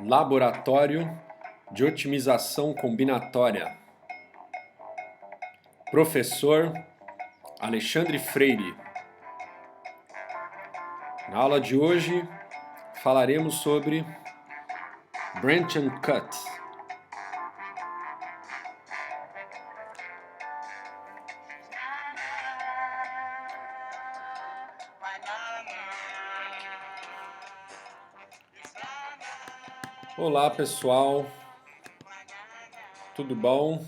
Laboratório de Otimização Combinatória. Professor Alexandre Freire. Na aula de hoje falaremos sobre Branch and Cut. Olá pessoal, tudo bom?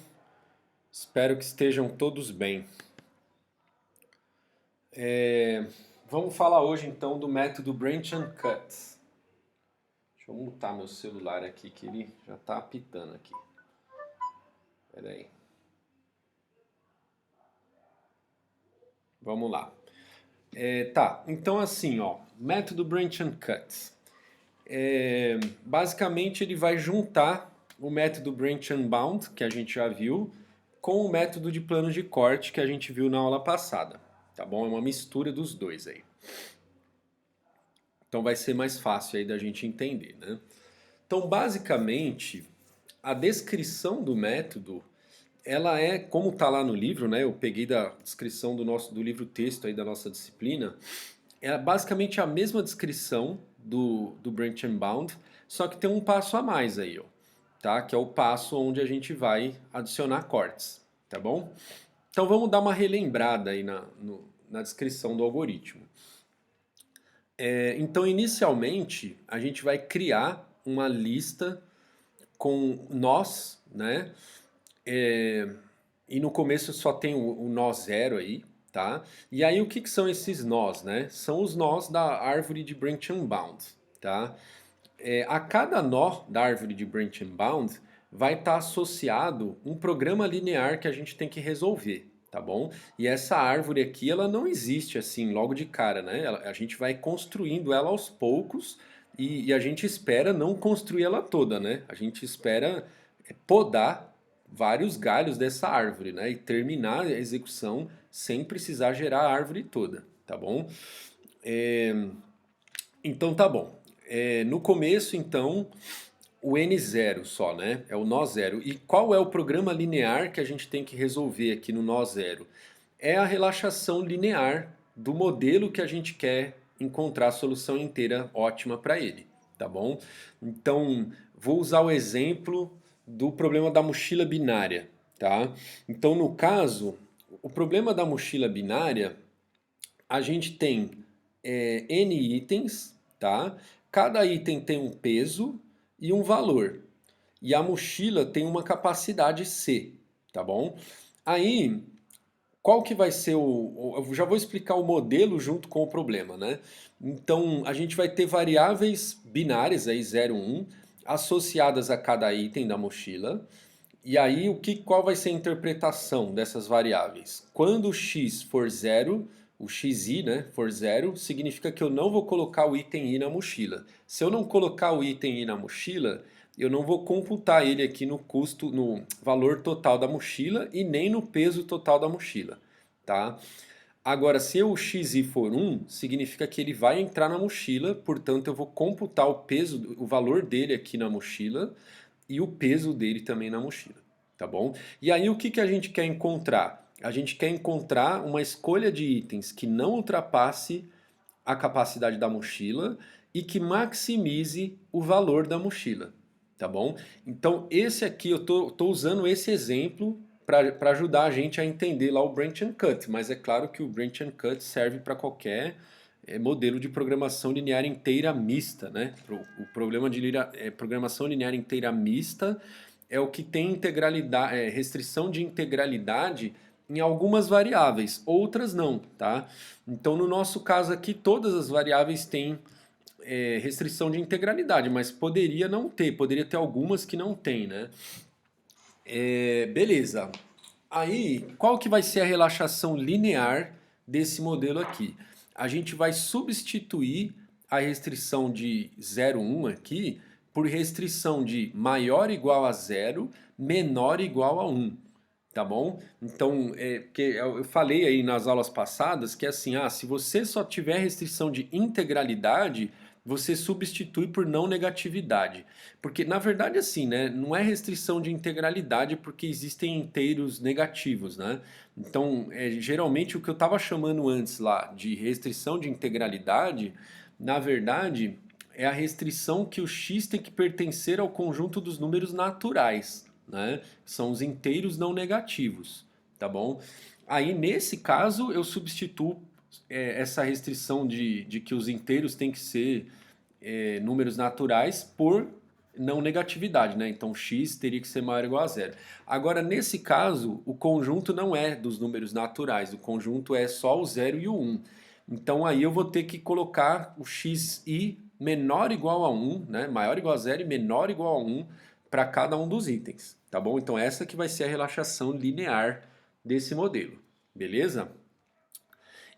Espero que estejam todos bem. Vamos falar hoje então do método Branch and Cut. Deixa eu mutar meu celular aqui que ele já está apitando aqui. Espera aí. Vamos lá. Então assim, ó, método Branch and Cut. Basicamente ele vai juntar o método Branch and Bound, que a gente já viu, com o método de plano de corte que a gente viu na aula passada, tá bom? É uma mistura dos dois aí. Então vai ser mais fácil aí da gente entender, né? Então basicamente a descrição do método, ela é, como está lá no livro, né? Eu peguei da descrição do livro texto aí da nossa disciplina, é basicamente a mesma descrição do Branch and Bound, só que tem um passo a mais aí, ó, tá? Que é o passo onde a gente vai adicionar cortes, tá bom? Então vamos dar uma relembrada aí na descrição do algoritmo. Então inicialmente a gente vai criar uma lista com nós, né? E no começo só tem o nó zero aí, tá? E aí o que são esses nós, né? São os nós da árvore de Branch and Bound, tá? A cada nó da árvore de Branch and Bound vai estar associado um programa linear que a gente tem que resolver, tá bom? E essa árvore aqui, ela não existe assim logo de cara, né? A gente vai construindo ela aos poucos e a gente espera não construir ela toda, né? A gente espera podar vários galhos dessa árvore, né? E terminar a execução sem precisar gerar a árvore toda, tá bom? Então tá bom. No começo, então, o N0 só, né? É o nó zero. E qual é o programa linear que a gente tem que resolver aqui no nó zero? É a relaxação linear do modelo que a gente quer encontrar a solução inteira ótima para ele, tá bom? Então, vou usar o exemplo do problema da mochila binária, tá? Então, no caso, o problema da mochila binária, a gente tem N itens, tá? Cada item tem um peso e um valor. E a mochila tem uma capacidade C, tá bom? Aí, qual que vai ser eu já vou explicar o modelo junto com o problema, né? Então, a gente vai ter variáveis binárias, aí 0, 1, associadas a cada item da mochila. E aí, qual vai ser a interpretação dessas variáveis? Quando o x for zero, o xi, né, for zero, significa que eu não vou colocar o item i na mochila. Se eu não colocar o item i na mochila, eu não vou computar ele aqui no custo, no valor total da mochila e nem no peso total da mochila, tá? Agora, se o xi for 1, significa que ele vai entrar na mochila, portanto eu vou computar o peso, o valor dele aqui na mochila e o peso dele também na mochila, tá bom? E aí o que a gente quer encontrar? A gente quer encontrar uma escolha de itens que não ultrapasse a capacidade da mochila e que maximize o valor da mochila, tá bom? Então esse aqui, eu tô usando esse exemplo para ajudar a gente a entender lá o Branch and Cut, mas é claro que o Branch and Cut serve para qualquer modelo de programação linear inteira mista, né? O problema de programação linear inteira mista é o que tem integralidade, restrição de integralidade em algumas variáveis, outras não, tá? Então no nosso caso aqui todas as variáveis têm restrição de integralidade, mas poderia não ter, poderia ter algumas que não tem, né? Beleza. Aí, qual que vai ser a relaxação linear desse modelo aqui? A gente vai substituir a restrição de 0, 1 aqui por restrição de maior ou igual a 0, menor ou igual a 1. Tá bom? Então, porque eu falei aí nas aulas passadas que assim, se você só tiver restrição de integralidade, você substitui por não negatividade. Porque na verdade assim, né, não é restrição de integralidade porque existem inteiros negativos, né? Então, geralmente o que eu estava chamando antes lá de restrição de integralidade, na verdade, é a restrição que o x tem que pertencer ao conjunto dos números naturais, né? São os inteiros não negativos, tá bom? Aí nesse caso eu substituo essa restrição de que os inteiros têm que ser números naturais por não negatividade, né? Então x teria que ser maior ou igual a zero. Agora, nesse caso, o conjunto não é dos números naturais, o conjunto é só o 0 e o 1. Então aí eu vou ter que colocar o xi menor ou igual a 1, né? Maior ou igual a zero e menor ou igual a 1 para cada um dos itens, tá bom? Então essa que vai ser a relaxação linear desse modelo, beleza?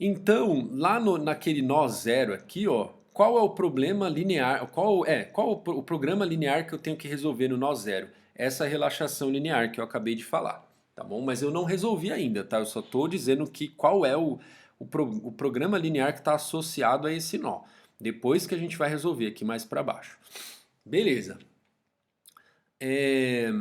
Então, lá naquele nó zero aqui, ó, qual é o problema linear? Qual o programa linear que eu tenho que resolver no nó zero? Essa relaxação linear que eu acabei de falar, tá bom? Mas eu não resolvi ainda, tá? Eu só estou dizendo que qual é o programa linear que está associado a esse nó. Depois que a gente vai resolver aqui mais para baixo. Beleza. É,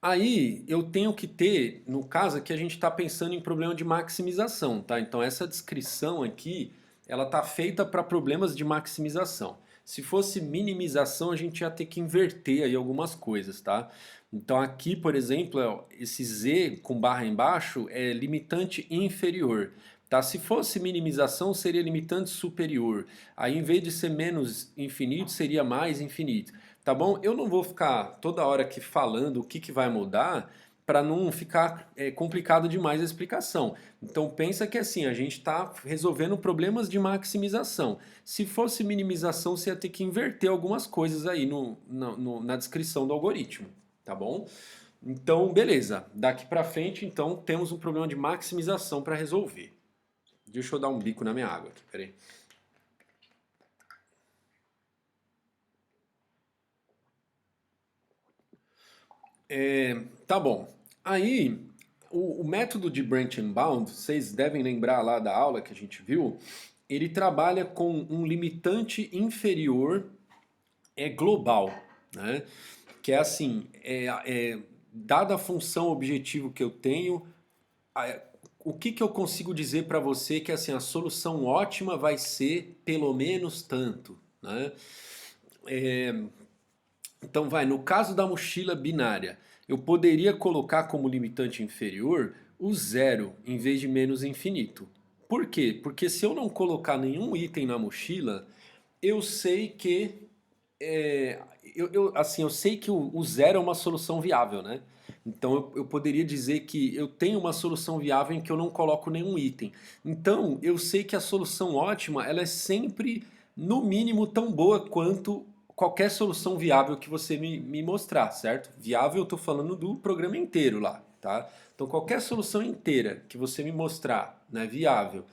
Aí eu tenho que ter, no caso aqui a gente está pensando em problema de maximização, tá? Então essa descrição aqui, ela está feita para problemas de maximização. Se fosse minimização, a gente ia ter que inverter aí algumas coisas, tá? Então aqui, por exemplo, esse z com barra embaixo é limitante inferior, tá? Se fosse minimização, seria limitante superior. Aí em vez de ser menos infinito, seria mais infinito. Tá bom? Eu não vou ficar toda hora aqui falando o que vai mudar para não ficar complicado demais a explicação. Então pensa que assim, a gente está resolvendo problemas de maximização. Se fosse minimização, você ia ter que inverter algumas coisas aí na descrição do algoritmo, tá bom? Então, beleza. Daqui para frente, então, temos um problema de maximização para resolver. Deixa eu dar um bico na minha água aqui, peraí. Tá bom. Aí, o método de branch and bound, vocês devem lembrar lá da aula que a gente viu, ele trabalha com um limitante inferior global, né? Que é assim, dada a função objetivo que eu tenho, o que eu consigo dizer para você que assim, a solução ótima vai ser pelo menos tanto, né? Então vai, no caso da mochila binária, eu poderia colocar como limitante inferior o zero em vez de menos infinito. Por quê? Porque se eu não colocar nenhum item na mochila, eu sei que assim, eu sei que o zero é uma solução viável, né? Então eu poderia dizer que eu tenho uma solução viável em que eu não coloco nenhum item. Então eu sei que a solução ótima ela é sempre no mínimo tão boa quanto qualquer solução viável que você me mostrar, certo? Viável eu estou falando do programa inteiro lá, tá? Então qualquer solução inteira que você me mostrar, né, viável,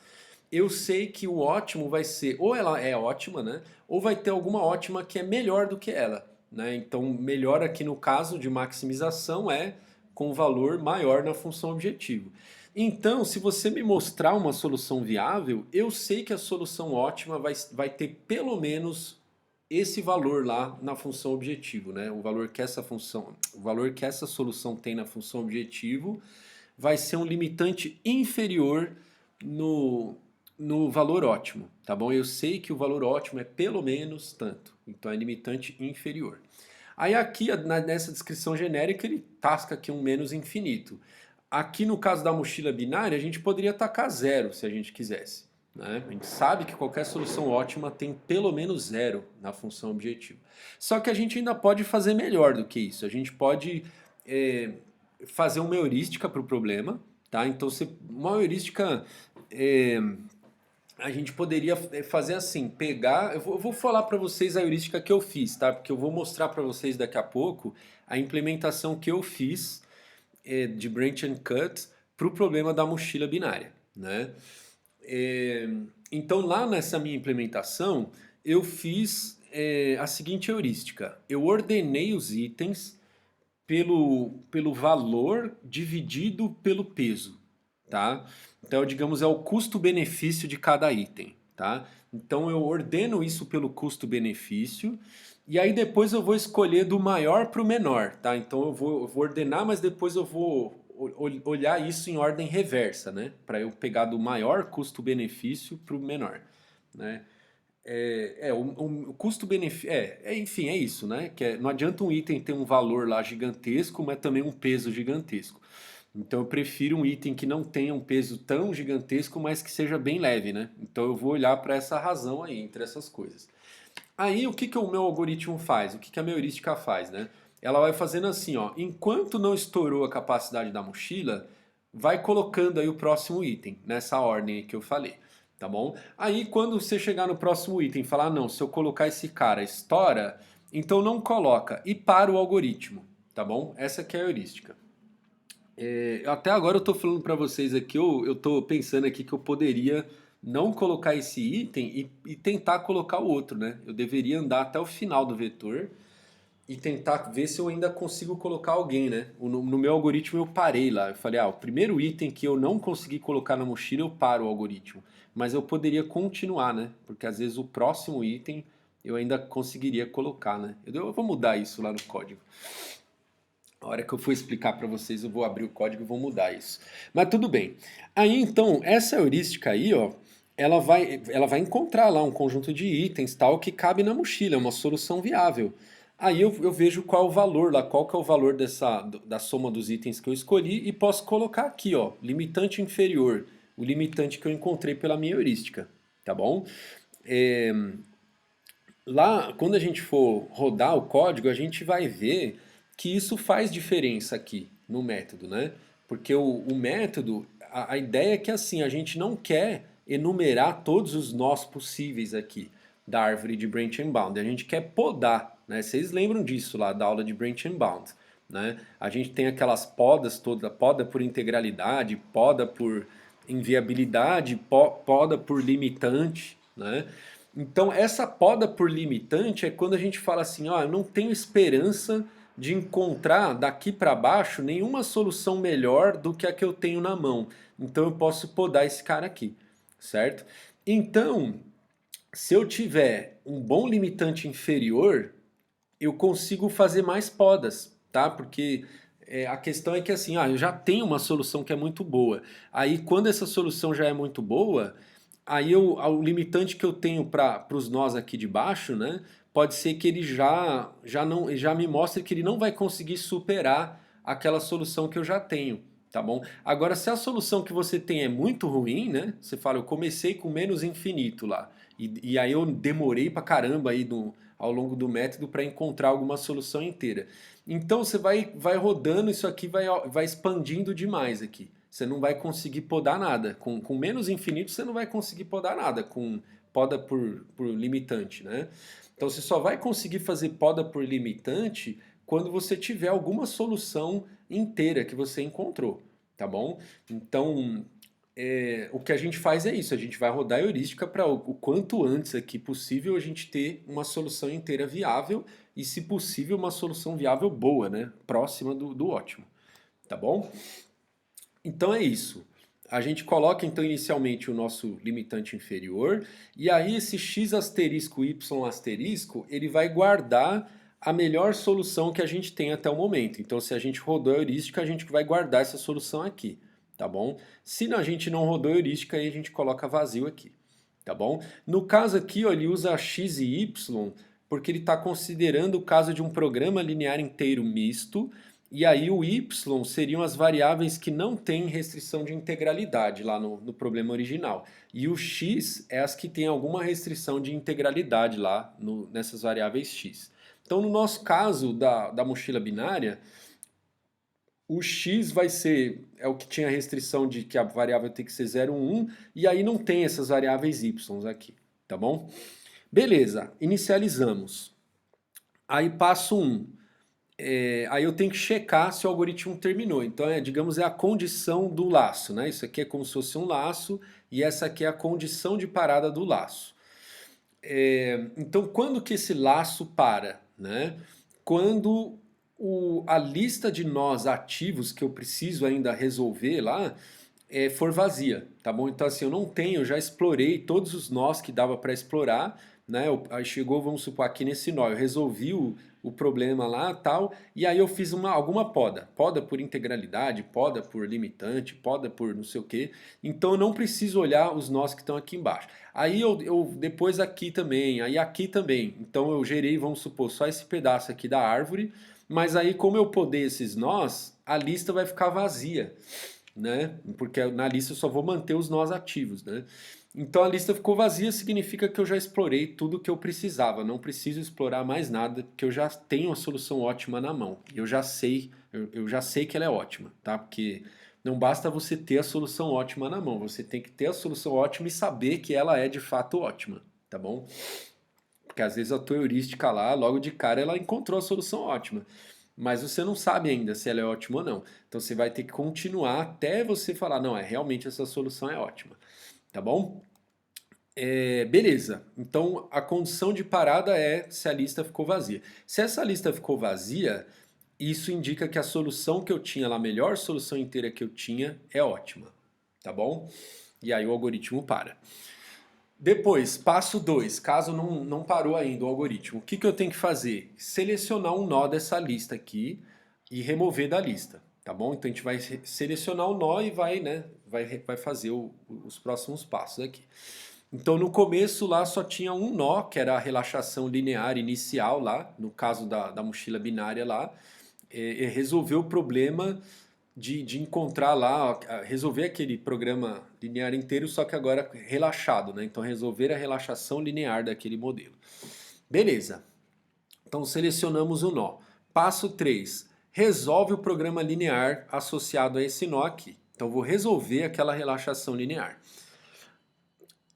eu sei que o ótimo vai ser, ou ela é ótima, né? Ou vai ter alguma ótima que é melhor do que ela, né? Então, melhor aqui no caso de maximização é com valor maior na função objetivo. Então, se você me mostrar uma solução viável, eu sei que a solução ótima vai ter pelo menos esse valor lá na função objetivo, né? O valor que essa solução tem na função objetivo vai ser um limitante inferior no, no valor ótimo, tá bom? Eu sei que o valor ótimo é pelo menos tanto, então é limitante inferior. Aí aqui nessa descrição genérica ele tasca aqui um menos infinito. Aqui no caso da mochila binária a gente poderia tacar zero se a gente quisesse, né? A gente sabe que qualquer solução ótima tem pelo menos zero na função objetivo. Só que a gente ainda pode fazer melhor do que isso. A gente pode fazer uma heurística para o problema, tá? Então, uma heurística a gente poderia fazer assim, pegar, eu vou falar para vocês a heurística que eu fiz, tá? Porque eu vou mostrar para vocês daqui a pouco a implementação que eu fiz de branch and cut para o problema da mochila binária, né? Então lá nessa minha implementação eu fiz a seguinte heurística, eu ordenei os itens pelo valor dividido pelo peso, tá? Então, digamos, é o custo-benefício de cada item. tá? Então eu ordeno isso pelo custo-benefício e aí depois eu vou escolher do maior para o menor, tá? Então eu vou ordenar, mas depois eu vou olhar isso em ordem reversa, né? Para eu pegar do maior custo-benefício para o menor, né? O custo-benefício. Enfim, é isso, né? Não adianta um item ter um valor lá gigantesco, mas também um peso gigantesco. Então eu prefiro um item que não tenha um peso tão gigantesco, mas que seja bem leve, né? Então eu vou olhar para essa razão aí, entre essas coisas. Aí o que que o meu algoritmo faz? O que que a minha heurística faz, né? Ela vai fazendo assim, ó, enquanto não estourou a capacidade da mochila, vai colocando aí o próximo item, nessa ordem aí que eu falei, tá bom? Aí quando você chegar no próximo item e falar, ah, não, se eu colocar esse cara estoura, então não coloca e para o algoritmo, tá bom? Essa que é a heurística. Até agora eu estou falando para vocês aqui, eu estou pensando aqui que eu poderia não colocar esse item e tentar colocar o outro, né? Eu deveria andar até o final do vetor e tentar ver se eu ainda consigo colocar alguém, né? No meu algoritmo eu parei lá, eu falei, o primeiro item que eu não consegui colocar na mochila eu paro o algoritmo. Mas eu poderia continuar, né? Porque às vezes o próximo item eu ainda conseguiria colocar, né? Eu vou mudar isso lá no código. A hora que eu for explicar para vocês, eu vou abrir o código e vou mudar isso. Mas tudo bem. Aí então, essa heurística aí, ó, ela vai encontrar lá um conjunto de itens tal que cabe na mochila, é uma solução viável. Aí eu vejo qual é o valor lá, qual que é o valor da soma dos itens que eu escolhi e posso colocar aqui, ó, limitante inferior, o limitante que eu encontrei pela minha heurística, tá bom? É, Lá, quando a gente for rodar o código, a gente vai ver que isso faz diferença aqui no método, né? Porque o método, a ideia é que assim, a gente não quer enumerar todos os nós possíveis aqui da árvore de branch and bound. A gente quer podar, né? Vocês lembram disso lá da aula de branch and bound, né? A gente tem aquelas podas toda, poda por integralidade, poda por inviabilidade, poda por limitante, né? Então, essa poda por limitante é quando a gente fala assim, ó, eu não tenho esperança de encontrar daqui para baixo nenhuma solução melhor do que a que eu tenho na mão. Então, eu posso podar esse cara aqui, certo? Então, se eu tiver um bom limitante inferior, eu consigo fazer mais podas, tá? Porque a questão é que assim, eu já tenho uma solução que é muito boa. Aí quando essa solução já é muito boa, aí o limitante que eu tenho para os nós aqui de baixo, né? Pode ser que ele já me mostre que ele não vai conseguir superar aquela solução que eu já tenho, tá bom? Agora, se a solução que você tem é muito ruim, né? Você fala, eu comecei com menos infinito lá. E aí eu demorei pra caramba aí ao longo do método para encontrar alguma solução inteira. Então você vai rodando isso aqui, vai expandindo demais aqui. Você não vai conseguir podar nada. Com menos infinito você não vai conseguir podar nada, com poda por limitante, né? Então você só vai conseguir fazer poda por limitante quando você tiver alguma solução inteira que você encontrou, tá bom? Então o que a gente faz é isso, a gente vai rodar a heurística para o quanto antes aqui possível a gente ter uma solução inteira viável e, se possível, uma solução viável boa, né? Próxima do ótimo, tá bom? Então é isso. A gente coloca então inicialmente o nosso limitante inferior e aí esse x asterisco y asterisco ele vai guardar a melhor solução que a gente tem até o momento. Então se a gente rodou a heurística a gente vai guardar essa solução aqui, tá bom? Se a gente não rodou a heurística aí a gente coloca vazio aqui, tá bom? No caso aqui ó, ele usa x e y porque ele está considerando o caso de um programa linear inteiro misto. E aí o y seriam as variáveis que não têm restrição de integralidade lá no problema original. E o x é as que têm alguma restrição de integralidade lá nessas variáveis x. Então no nosso caso da mochila binária, o x vai ser, é o que tinha restrição de que a variável tem que ser 0, 1, e aí não tem essas variáveis y aqui, tá bom? Beleza, inicializamos. Aí passo 1. Aí eu tenho que checar se o algoritmo terminou. Então, digamos, é a condição do laço, né? Isso aqui é como se fosse um laço e essa aqui é a condição de parada do laço. Então, quando que esse laço para, né? Quando a lista de nós ativos que eu preciso ainda resolver lá, for vazia, tá bom? Então assim, eu não tenho, eu já explorei todos os nós que dava para explorar, né? Aí chegou, vamos supor, aqui nesse nó, eu resolvi o problema lá tal, e aí eu fiz alguma poda, poda por integralidade, poda por limitante, poda por não sei o que, então eu não preciso olhar os nós que estão aqui embaixo. Aí eu depois aqui também, aí aqui também, então eu gerei, vamos supor, só esse pedaço aqui da árvore, mas aí como eu podei esses nós, a lista vai ficar vazia, né? Porque na lista eu só vou manter os nós ativos, né? Então a lista ficou vazia, significa que eu já explorei tudo que eu precisava, não preciso explorar mais nada, porque eu já tenho a solução ótima na mão. E eu já sei que ela é ótima, tá? Porque não basta você ter a solução ótima na mão, você tem que ter a solução ótima e saber que ela é de fato ótima, tá bom? Porque às vezes a tua heurística lá, logo de cara, ela encontrou a solução ótima. Mas você não sabe ainda se ela é ótima ou não. Então você vai ter que continuar até você falar, não, realmente essa solução é ótima. Tá bom? Beleza. Então a condição de parada é se a lista ficou vazia. Se essa lista ficou vazia, isso indica que a solução que eu tinha lá, a melhor solução inteira que eu tinha, é ótima. Tá bom? E aí o algoritmo para. Depois, passo 2, caso não parou ainda o algoritmo, o que, que eu tenho que fazer? Selecionar um nó dessa lista aqui e remover da lista, tá bom? Então a gente vai selecionar o nó e vai, né, vai fazer os próximos passos aqui. Então no começo lá só tinha um nó, que era a relaxação linear inicial lá, no caso da mochila binária lá, resolveu o problema de encontrar lá, resolver aquele programa linear inteiro, só que agora relaxado, né? Então resolver a relaxação linear daquele modelo. Beleza. Então selecionamos o nó. Passo 3. Resolve o programa linear associado a esse nó aqui. Então vou resolver aquela relaxação linear.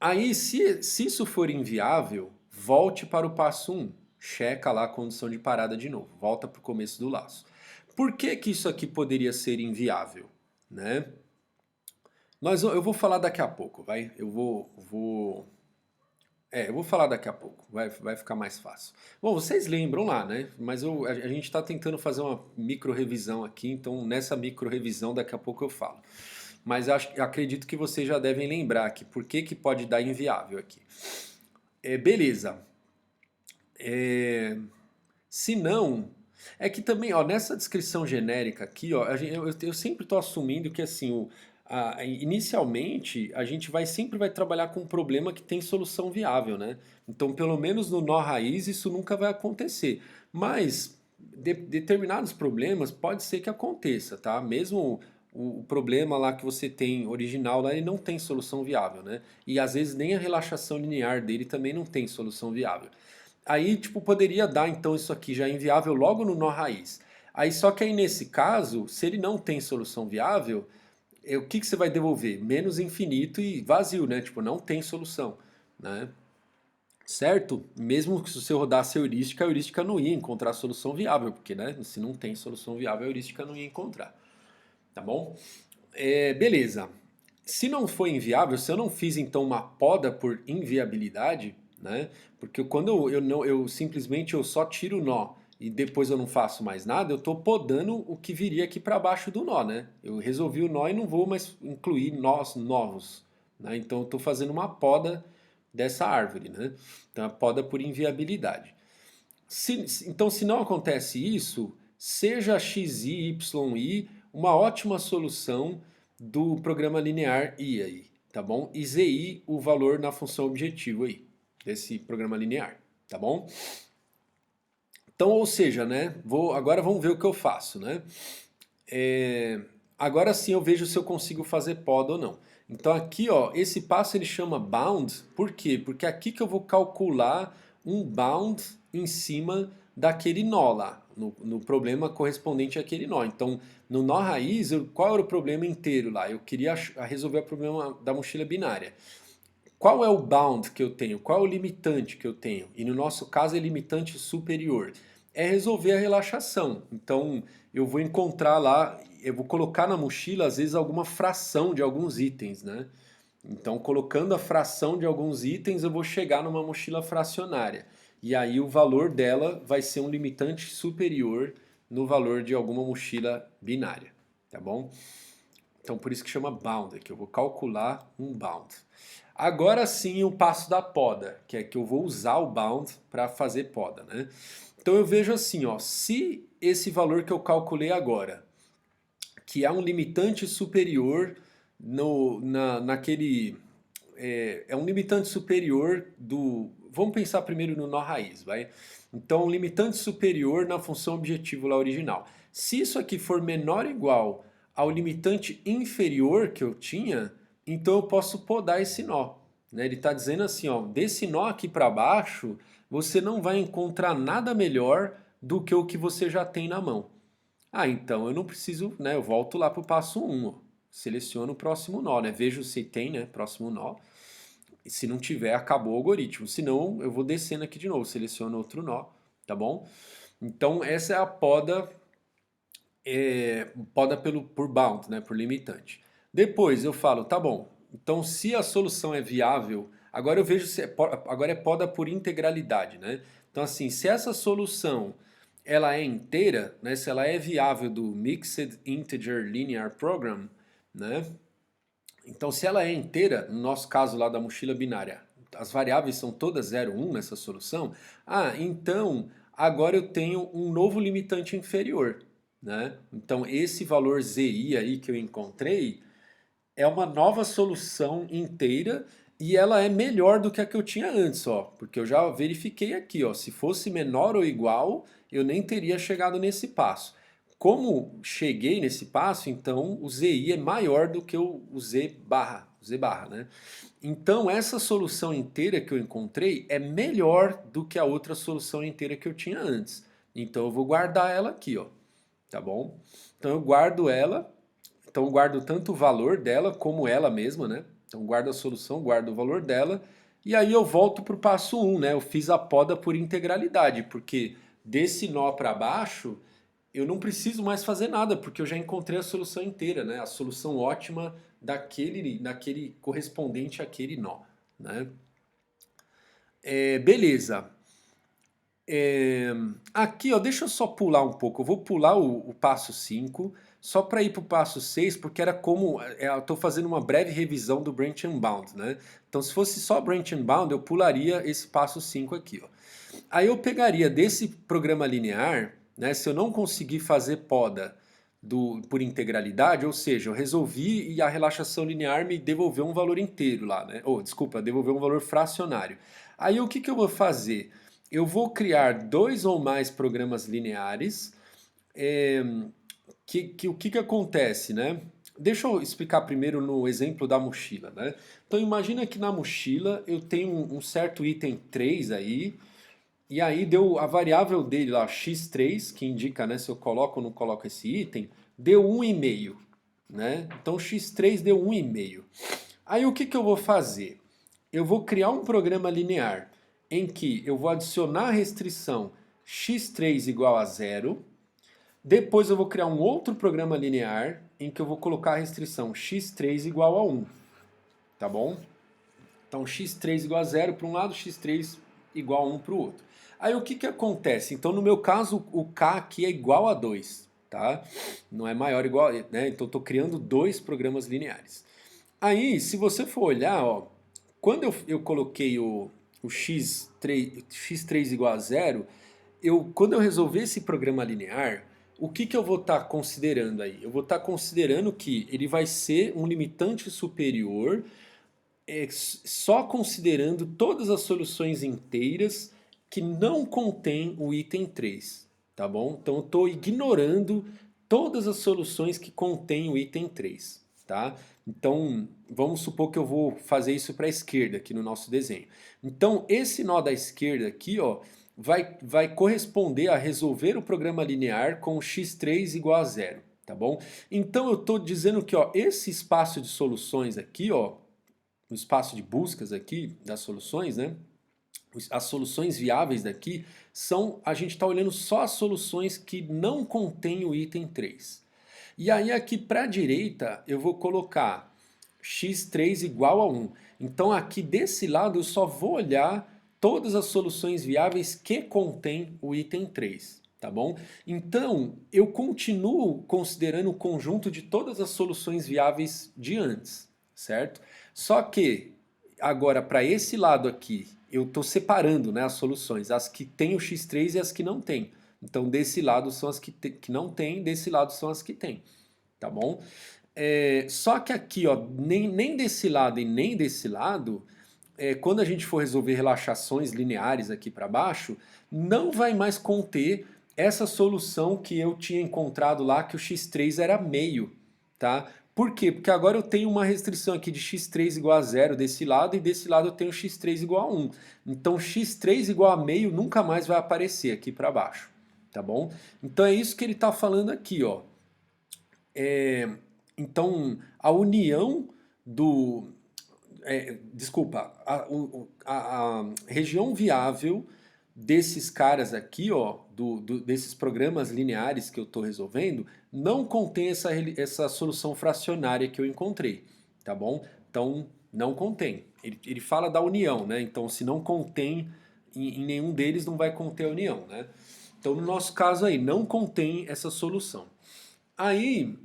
Aí, se isso for inviável, volte para o passo 1. Checa lá a condição de parada de novo. Volta para o começo do laço. Por que que isso aqui poderia ser inviável? Né? Eu vou falar daqui a pouco, vai? Eu vou falar daqui a pouco, vai ficar mais fácil. Bom, vocês lembram lá, né? Mas a gente está tentando fazer uma micro revisão aqui, então nessa micro revisão daqui a pouco eu falo. Mas acredito que vocês já devem lembrar aqui por que que pode dar inviável aqui. Beleza. Se não, é que também, ó, nessa descrição genérica aqui, ó, eu sempre estou assumindo que assim, inicialmente a gente sempre vai trabalhar com um problema que tem solução viável, né? Então, pelo menos no nó raiz isso nunca vai acontecer. Mas determinados problemas pode ser que aconteça, tá? Mesmo o problema lá que você tem original lá, ele não tem solução viável, né? E às vezes nem a relaxação linear dele também não tem solução viável. Aí, tipo, poderia dar então isso aqui já inviável logo no nó raiz. Aí, só que aí nesse caso, se ele não tem solução viável, o que, que você vai devolver? Menos infinito e vazio, né? Tipo, não tem solução, né? Certo? Mesmo que se você rodasse a heurística não ia encontrar solução viável, porque, né? Se não tem solução viável, a heurística não ia encontrar, tá bom? Beleza. Se não for inviável, se eu não fiz então uma poda por inviabilidade, né? Porque quando eu simplesmente eu só tiro o nó e depois eu não faço mais nada, eu estou podando o que viria aqui para baixo do nó, né? Eu resolvi o nó e não vou mais incluir nós novos, né? Então eu estou fazendo uma poda dessa árvore, né? Então a poda por inviabilidade. Então se não acontece isso, seja xi, yi uma ótima solução do programa linear I aí, tá bom? E zi o valor na função objetivo aí, desse programa linear, tá bom? Então, ou seja, né? Agora vamos ver o que eu faço, né? Agora sim eu vejo se eu consigo fazer poda ou não. Então aqui, ó, esse passo ele chama bound, por quê? Porque é aqui que eu vou calcular um bound em cima daquele nó lá, no problema correspondente àquele nó. Então, no nó raiz, qual era o problema inteiro lá? Eu queria resolver o problema da mochila binária. Qual é o bound que eu tenho? Qual é o limitante que eu tenho? E no nosso caso é limitante superior. É resolver a relaxação. Então eu vou encontrar lá, eu vou colocar na mochila às vezes alguma fração de alguns itens, né? Então colocando a fração de alguns itens eu vou chegar numa mochila fracionária. E aí o valor dela vai ser um limitante superior no valor de alguma mochila binária, tá bom? Então por isso que chama bound, que eu vou calcular um bound. Agora sim o passo da poda, que é que eu vou usar o bound para fazer poda, né? Então eu vejo assim, ó, se esse valor que eu calculei agora, que é um limitante superior naquele é um limitante superior do. Vamos pensar primeiro no nó raiz, vai? Então, um limitante superior na função objetivo lá original. Se isso aqui for menor ou igual ao limitante inferior que eu tinha, então eu posso podar esse nó. Né? Ele está dizendo assim, ó, desse nó aqui para baixo, você não vai encontrar nada melhor do que o que você já tem na mão. Ah, então eu não preciso, né? Eu volto lá para o passo 1, ó. Seleciono o próximo nó, né? Vejo se tem, né? Próximo nó. E se não tiver, acabou o algoritmo. Se não, eu vou descendo aqui de novo, seleciono outro nó, tá bom? Então essa é a poda, poda por bound, né? Por limitante. Depois eu falo, tá bom. Então se a solução é viável, agora eu vejo se agora é poda por integralidade, né? Então assim, se essa solução ela é inteira, né? Se ela é viável do Mixed Integer Linear Program, né? Então, se ela é inteira, no nosso caso lá da mochila binária, as variáveis são todas 0, 1 nessa solução, então agora eu tenho um novo limitante inferior. Né? Então, esse valor ZI aí que eu encontrei é uma nova solução inteira e ela é melhor do que a que eu tinha antes, ó, porque eu já verifiquei aqui, ó, se fosse menor ou igual, eu nem teria chegado nesse passo. Como cheguei nesse passo, então o ZI é maior do que o Z barra, né? Então essa solução inteira que eu encontrei é melhor do que a outra solução inteira que eu tinha antes. Então eu vou guardar ela aqui, ó, tá bom? Então eu guardo ela, então eu guardo tanto o valor dela como ela mesma, né? Então guardo a solução, guardo o valor dela, e aí eu volto para o passo 1, né? Eu fiz a poda por integralidade, porque desse nó para baixo eu não preciso mais fazer nada, porque eu já encontrei a solução inteira, né? A solução ótima daquele correspondente àquele nó, né? Beleza. Aqui, ó, deixa eu só pular um pouco. Eu vou pular o passo 5, só para ir para o passo 6, porque era como. Eu estou fazendo uma breve revisão do Branch and Bound, né? Então, se fosse só Branch and Bound, eu pularia esse passo 5 aqui, ó. Aí eu pegaria desse programa linear, né? Se eu não conseguir fazer poda por integralidade, ou seja, eu resolvi e a relaxação linear me devolveu um valor inteiro lá, né? Ou, desculpa, devolveu um valor fracionário. Aí o que que eu vou fazer? Eu vou criar dois ou mais programas lineares. é, o que que acontece, né? Deixa eu explicar primeiro no exemplo da mochila, né? Então imagina que na mochila eu tenho um certo item 3 aí, e aí deu a variável dele lá, x3, que indica, né, se eu coloco ou não coloco esse item, deu 1,5, né? Então x3 deu 1,5. Aí o que que eu vou fazer? Eu vou criar um programa linear em que eu vou adicionar a restrição x3 igual a zero. Depois eu vou criar um outro programa linear em que eu vou colocar a restrição x3 igual a 1. Tá bom? Então x3 igual a zero para um lado, x3 igual a 1 para o outro. Aí o que que acontece? Então no meu caso o k aqui é igual a 2, tá? Não é maior ou igual, né? Então eu estou criando dois programas lineares. Aí se você for olhar, ó, quando eu coloquei o x3 igual a zero, quando eu resolver esse programa linear, o que que eu vou estar considerando aí? Eu vou estar considerando que ele vai ser um limitante superior só considerando todas as soluções inteiras que não contém o item 3, tá bom? Então eu estou ignorando todas as soluções que contêm o item 3, tá? Então vamos supor que eu vou fazer isso para a esquerda aqui no nosso desenho. Então esse nó da esquerda aqui, ó, vai corresponder a resolver o programa linear com x3 igual a zero, tá bom? Então eu estou dizendo que, ó, esse espaço de soluções aqui, ó, no espaço de buscas aqui das soluções, né? As soluções viáveis daqui são, a gente está olhando só as soluções que não contêm o item 3. E aí aqui para a direita eu vou colocar x3 igual a 1. Então aqui desse lado eu só vou olhar todas as soluções viáveis que contêm o item 3. tá bom? Então, eu continuo considerando o conjunto de todas as soluções viáveis de antes, certo? Só que, agora, para esse lado aqui, eu estou separando, né, as soluções, as que têm o x3 e as que não têm. Então, desse lado são as que não têm, desse lado são as que têm, tá bom? Só que aqui, ó, nem desse lado e nem desse lado, quando a gente for resolver relaxações lineares aqui para baixo, não vai mais conter essa solução que eu tinha encontrado lá, que o x3 era meio, tá? Por quê? Porque agora eu tenho uma restrição aqui de x3 igual a zero desse lado e desse lado eu tenho x3 igual a 1. Então x3 igual a meio nunca mais vai aparecer aqui para baixo, tá bom? Então é isso que ele está falando aqui, ó. Então a união do, desculpa, a região viável desses caras aqui, ó, desses programas lineares que eu estou resolvendo, não contém essa solução fracionária que eu encontrei, tá bom? Então, não contém. Ele fala da união, né? Então, se não contém em nenhum deles, não vai conter a união, né? Então, no nosso caso aí, não contém essa solução. Aí,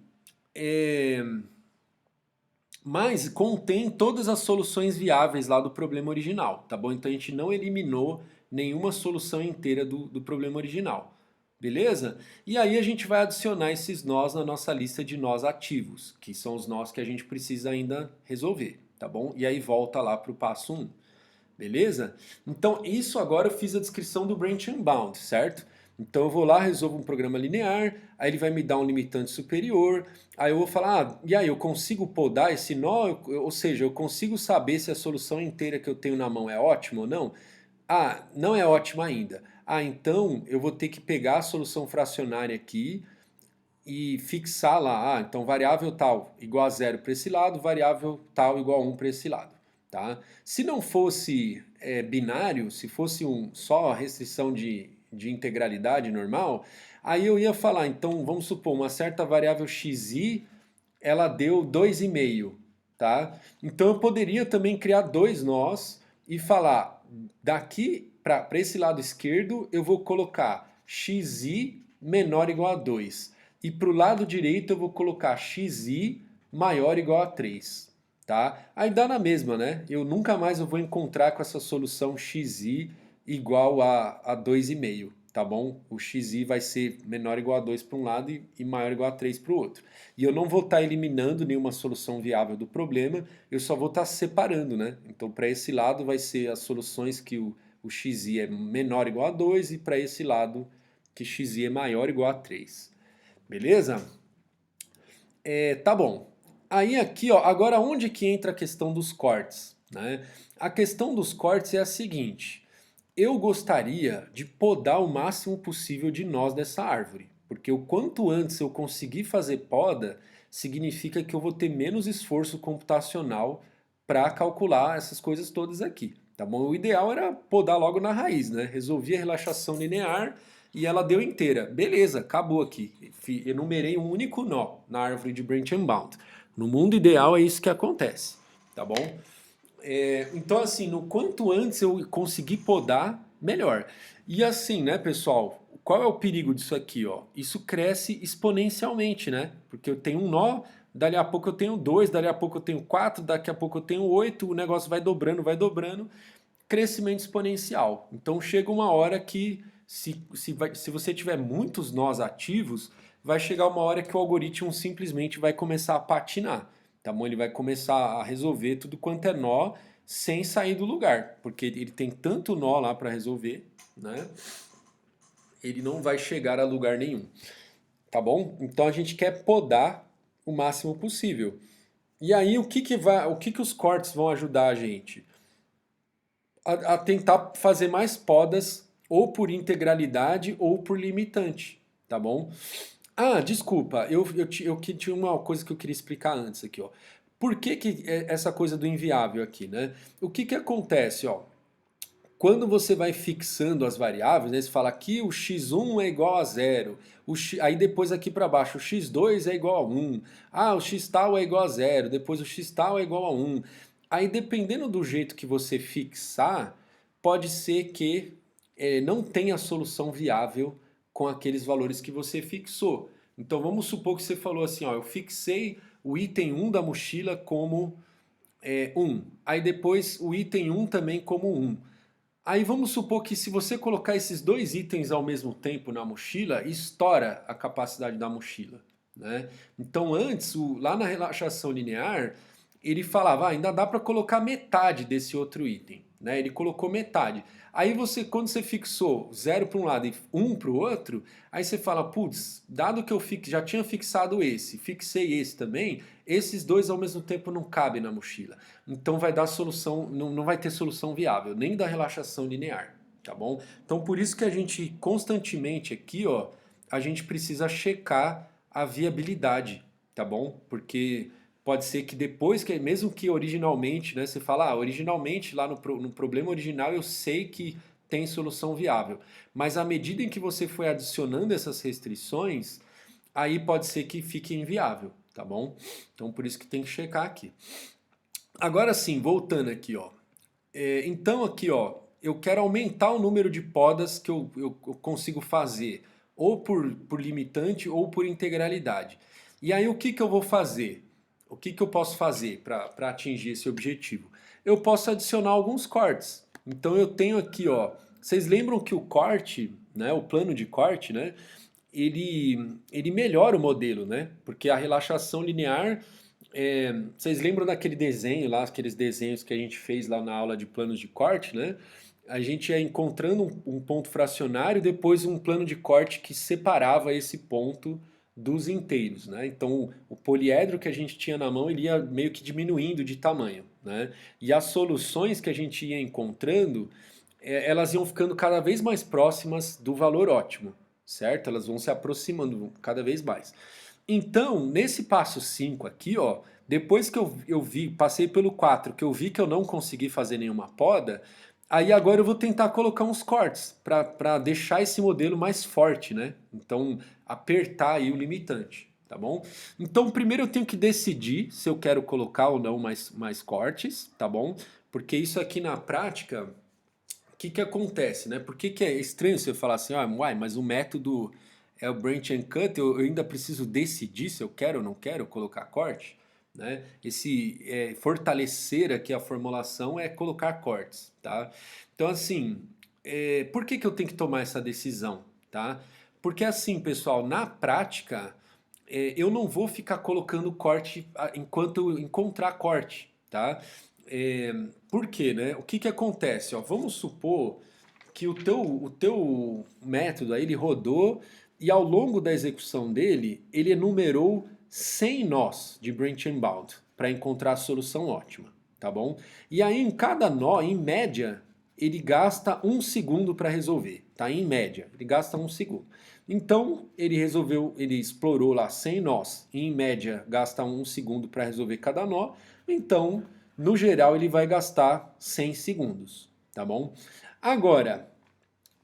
mas contém todas as soluções viáveis lá do problema original, tá bom? Então a gente não eliminou nenhuma solução inteira do problema original, beleza? E aí a gente vai adicionar esses nós na nossa lista de nós ativos, que são os nós que a gente precisa ainda resolver, tá bom? E aí volta lá para o passo 1. Beleza? Então, isso agora eu fiz a descrição do branch and bound, certo? Então eu vou lá, resolvo um programa linear, aí ele vai me dar um limitante superior, aí eu vou falar, e aí eu consigo podar esse nó? Ou seja, eu consigo saber se a solução inteira que eu tenho na mão é ótima ou não? Ah, não é ótima ainda. Ah, então eu vou ter que pegar a solução fracionária aqui e fixar lá, então variável tal igual a zero para esse lado, variável tal igual a 1 para esse lado. Tá? Se não fosse binário, se fosse só restrição de integralidade normal, aí eu ia falar, então vamos supor, uma certa variável xi, ela deu 2,5, tá? Então eu poderia também criar dois nós e falar, daqui para esse lado esquerdo eu vou colocar xi menor ou igual a 2. E para o lado direito eu vou colocar xi maior ou igual a 3. Tá? Aí dá na mesma, né? Eu nunca mais eu vou encontrar com essa solução xi igual a 2,5, tá bom? O xi vai ser menor ou igual a 2 para um lado e maior ou igual a 3 para o outro. E eu não vou estar eliminando nenhuma solução viável do problema, eu só vou estar separando, né? Então para esse lado vai ser as soluções que o xi é menor ou igual a 2 e para esse lado que xi é maior ou igual a 3. Beleza? Tá bom. Aí aqui, ó, agora onde que entra a questão dos cortes, né? A questão dos cortes é a seguinte: eu gostaria de podar o máximo possível de nós dessa árvore, porque o quanto antes eu conseguir fazer poda, significa que eu vou ter menos esforço computacional para calcular essas coisas todas aqui, tá bom? O ideal era podar logo na raiz, né? Resolvi a relaxação linear e ela deu inteira. Beleza, acabou aqui. Enumerei um único nó na árvore de branch and bound. No mundo ideal é isso que acontece, tá bom? Então assim, no quanto antes eu conseguir podar, melhor. E assim, né, pessoal, qual é o perigo disso aqui, ó? Isso cresce exponencialmente, né? Porque eu tenho um nó, dali a pouco eu tenho dois, dali a pouco eu tenho quatro, daqui a pouco eu tenho oito, o negócio vai dobrando, crescimento exponencial. Então chega uma hora que se você tiver muitos nós ativos, vai chegar uma hora que o algoritmo simplesmente vai começar a patinar. Tá bom? Ele vai começar a resolver tudo quanto é nó sem sair do lugar, porque ele tem tanto nó lá para resolver, né? Ele não vai chegar a lugar nenhum. Tá bom? Então a gente quer podar o máximo possível. E aí o que os cortes vão ajudar a gente? A tentar fazer mais podas ou por integralidade ou por limitante, tá bom? Ah, desculpa, eu tinha uma coisa que eu queria explicar antes aqui, ó. Por que essa coisa do inviável aqui, né? O que acontece, ó? Quando você vai fixando as variáveis, né, você fala aqui o x1 é igual a zero, aí depois aqui para baixo o x2 é igual a 1, ah, o x tal é igual a zero, depois o x tal é igual a 1. Aí dependendo do jeito que você fixar, pode ser que não tenha solução viável com aqueles valores que você fixou. Então vamos supor que você falou assim, ó, eu fixei o item 1 da mochila como 1. Aí depois o item 1 também como 1. Aí vamos supor que se você colocar esses dois itens ao mesmo tempo na mochila, estoura a capacidade da mochila, né? Então antes, lá na relaxação linear, ele falava, ainda dá para colocar metade desse outro item, né? Ele colocou metade. Aí você, quando você fixou 0 para um lado e 1 para o outro, aí você fala, putz, dado que eu já tinha fixado esse, fixei esse também, esses dois ao mesmo tempo não cabem na mochila. Então vai dar solução, não vai ter solução viável, nem da relaxação linear, tá bom? Então por isso que a gente constantemente aqui, ó, a gente precisa checar a viabilidade, tá bom? Porque pode ser que depois, que mesmo que originalmente, né, você fala, originalmente lá no problema original eu sei que tem solução viável, mas à medida em que você foi adicionando essas restrições, aí pode ser que fique inviável, tá bom? Então por isso que tem que checar aqui. Agora sim, voltando aqui, ó. Então aqui, ó, eu quero aumentar o número de podas que eu consigo fazer, ou por limitante ou por integralidade. E aí o que eu vou fazer? O que eu posso fazer para atingir esse objetivo? Eu posso adicionar alguns cortes. Então eu tenho aqui, ó, vocês lembram que o corte, né, o plano de corte, né, ele melhora o modelo, né? Porque a relaxação linear, vocês lembram daquele desenho lá, aqueles desenhos que a gente fez lá na aula de planos de corte, né? A gente ia encontrando um ponto fracionário e depois um plano de corte que separava esse ponto dos inteiros, né? Então o poliedro que a gente tinha na mão ele ia meio que diminuindo de tamanho, né? E as soluções que a gente ia encontrando, elas iam ficando cada vez mais próximas do valor ótimo, certo? Elas vão se aproximando cada vez mais. Então, nesse passo 5 aqui, ó, depois que eu vi, passei pelo 4, que eu vi que eu não consegui fazer nenhuma poda, aí agora eu vou tentar colocar uns cortes para deixar esse modelo mais forte, né? Então, apertar aí o limitante, tá bom? Então, primeiro eu tenho que decidir se eu quero colocar ou não mais cortes, tá bom? Porque isso aqui na prática, o que acontece, né? Por que é estranho você falar assim, uai, mas o método é o branch and cut, eu ainda preciso decidir se eu quero ou não quero colocar corte, né? Esse fortalecer aqui a formulação é colocar cortes, tá? Então assim, por que eu tenho que tomar essa decisão, tá? Porque assim, pessoal, na prática, eu não vou ficar colocando corte enquanto eu encontrar corte, tá? É, por quê, né? O que acontece? Ó, vamos supor que o teu método aí, ele rodou e ao longo da execução dele, ele enumerou 100 nós de branch and bound para encontrar a solução ótima, tá bom? E aí em cada nó, em média, ele gasta 1 segundo para resolver, tá? Em média, ele gasta 1 segundo. Então ele explorou lá 100 nós, e em média gasta 1 segundo para resolver cada nó, então no geral ele vai gastar 100 segundos, tá bom? Agora,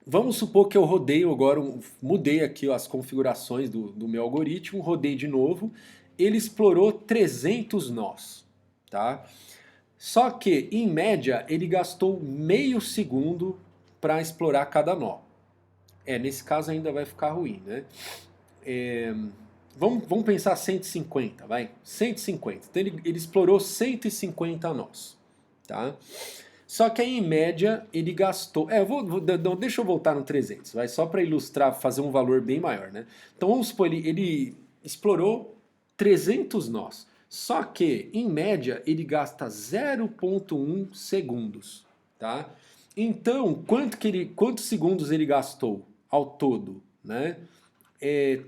vamos supor que eu rodeio agora, mudei aqui as configurações do meu algoritmo, rodei de novo, ele explorou 300 nós, tá? Só que, em média, ele gastou meio segundo para explorar cada nó. Nesse caso ainda vai ficar ruim, né? Vamos pensar 150, vai? 150. Então ele explorou 150 nós, tá? Só que aí, em média, ele gastou... deixa eu voltar no 300, vai? Só para ilustrar, fazer um valor bem maior, né? Então vamos supor, ele explorou 300 nós. Só que, em média, ele gasta 0,1 segundos, tá? Então, quantos segundos ele gastou ao todo, né?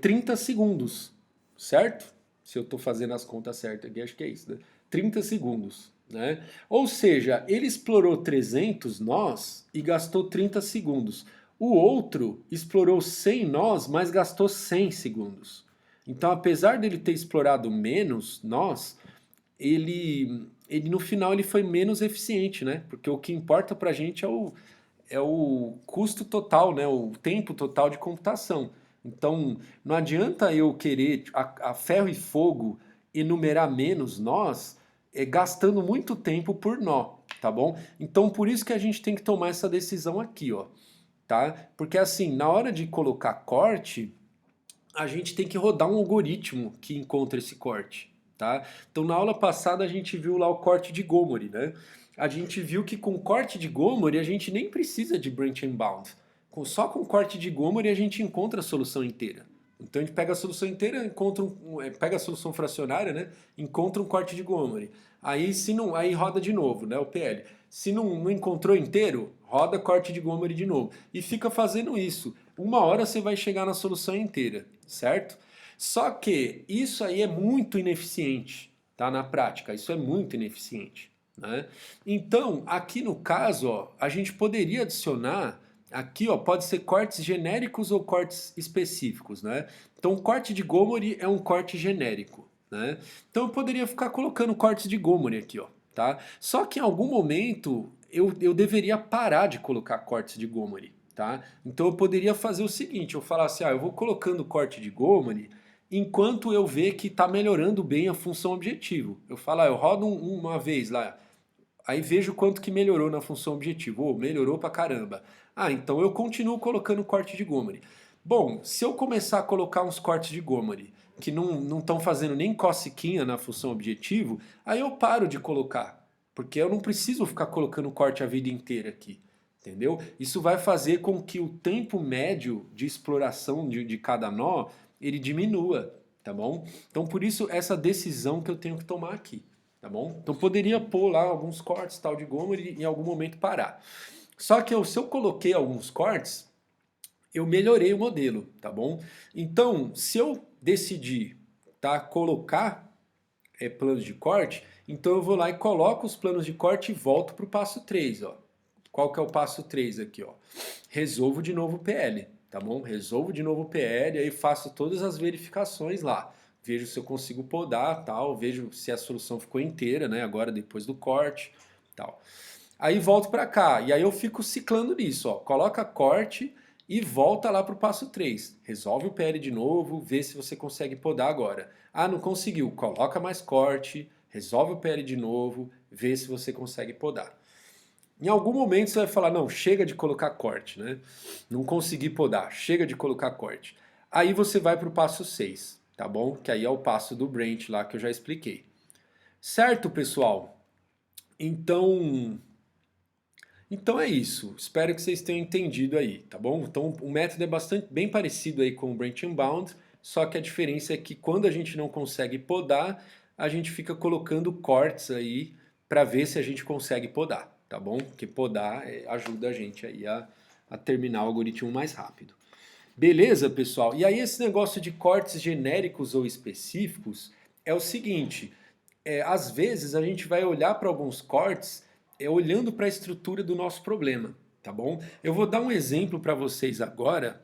30 segundos, certo? Se eu estou fazendo as contas certas aqui, acho que é isso, né? 30 segundos, né? Ou seja, ele explorou 300 nós e gastou 30 segundos. O outro explorou 100 nós, mas gastou 100 segundos. Então, apesar dele ter explorado menos nós, ele no final ele foi menos eficiente, né? Porque o que importa pra gente é o custo total, né? O tempo total de computação. Então, não adianta eu querer a ferro e fogo enumerar menos nós, gastando muito tempo por nó, tá bom? Então, por isso que a gente tem que tomar essa decisão aqui, ó. tá? Porque assim, na hora de colocar corte, a gente tem que rodar um algoritmo que encontra esse corte, tá? Então na aula passada a gente viu lá o corte de Gomori, né? A gente viu que com corte de Gomori a gente nem precisa de branch and bound. Só com corte de Gomori a gente encontra a solução inteira. Então a gente pega a solução inteira, pega a solução fracionária, né? Encontra um corte de Gomori. Aí se não, aí roda de novo, né? O PL. Se não encontrou inteiro, roda corte de Gomori de novo. E fica fazendo isso. Uma hora você vai chegar na solução inteira, certo? Só que isso aí é muito ineficiente, tá? Na prática, isso é muito ineficiente, né? Então, aqui no caso, ó, a gente poderia adicionar aqui, ó, pode ser cortes genéricos ou cortes específicos, né? Então, o corte de Gomori é um corte genérico, né? Então, eu poderia ficar colocando cortes de Gomori aqui, ó, tá? Só que em algum momento eu deveria parar de colocar cortes de Gomori, tá? Então, eu poderia fazer o seguinte, eu falar assim, ah, eu vou colocando corte de Gomori enquanto eu ver que está melhorando bem a função objetivo. Eu falo, ah, eu rodo uma vez lá, aí vejo quanto que melhorou na função objetivo. Oh, melhorou pra caramba. Ah, então eu continuo colocando corte de Gomori. Bom, se eu começar a colocar uns cortes de Gomori que não estão fazendo nem cosiquinha na função objetivo, aí eu paro de colocar. Porque eu não preciso ficar colocando corte a vida inteira aqui. Entendeu? Isso vai fazer com que o tempo médio de exploração de cada nó ele diminua, tá bom? Então por isso essa decisão que eu tenho que tomar aqui. Tá bom? Então poderia pôr lá alguns cortes tal de Gomori e em algum momento parar. Só que se eu coloquei alguns cortes, eu melhorei o modelo, tá bom? Então, se eu decidir, tá, colocar planos de corte, então eu vou lá e coloco os planos de corte e volto para o passo 3, ó. Qual que é o passo 3 aqui, ó? Resolvo de novo o PL, tá bom? Resolvo de novo o PL, aí faço todas as verificações lá. Vejo se eu consigo podar, tal, vejo se a solução ficou inteira, né, agora depois do corte, tal. Aí volto para cá, e aí eu fico ciclando nisso, ó. Coloca corte e volta lá para o passo 3. Resolve o PL de novo, vê se você consegue podar agora. Ah, não conseguiu, coloca mais corte, resolve o PL de novo, vê se você consegue podar. Em algum momento você vai falar, não, chega de colocar corte, né? Não consegui podar, chega de colocar corte. Aí você vai para o passo 6, tá bom? Que aí é o passo do branch lá que eu já expliquei. Certo, pessoal? Então, então é isso. Espero que vocês tenham entendido aí, tá bom? Então o método é bastante bem parecido aí com o branch and bound, só que a diferença é que quando a gente não consegue podar, a gente fica colocando cortes aí para ver se a gente consegue podar, tá bom? Porque podar ajuda a gente aí a terminar o algoritmo mais rápido. Beleza, pessoal? E aí esse negócio de cortes genéricos ou específicos é o seguinte, às vezes a gente vai olhar para alguns cortes olhando para a estrutura do nosso problema, tá bom? Eu vou dar um exemplo para vocês agora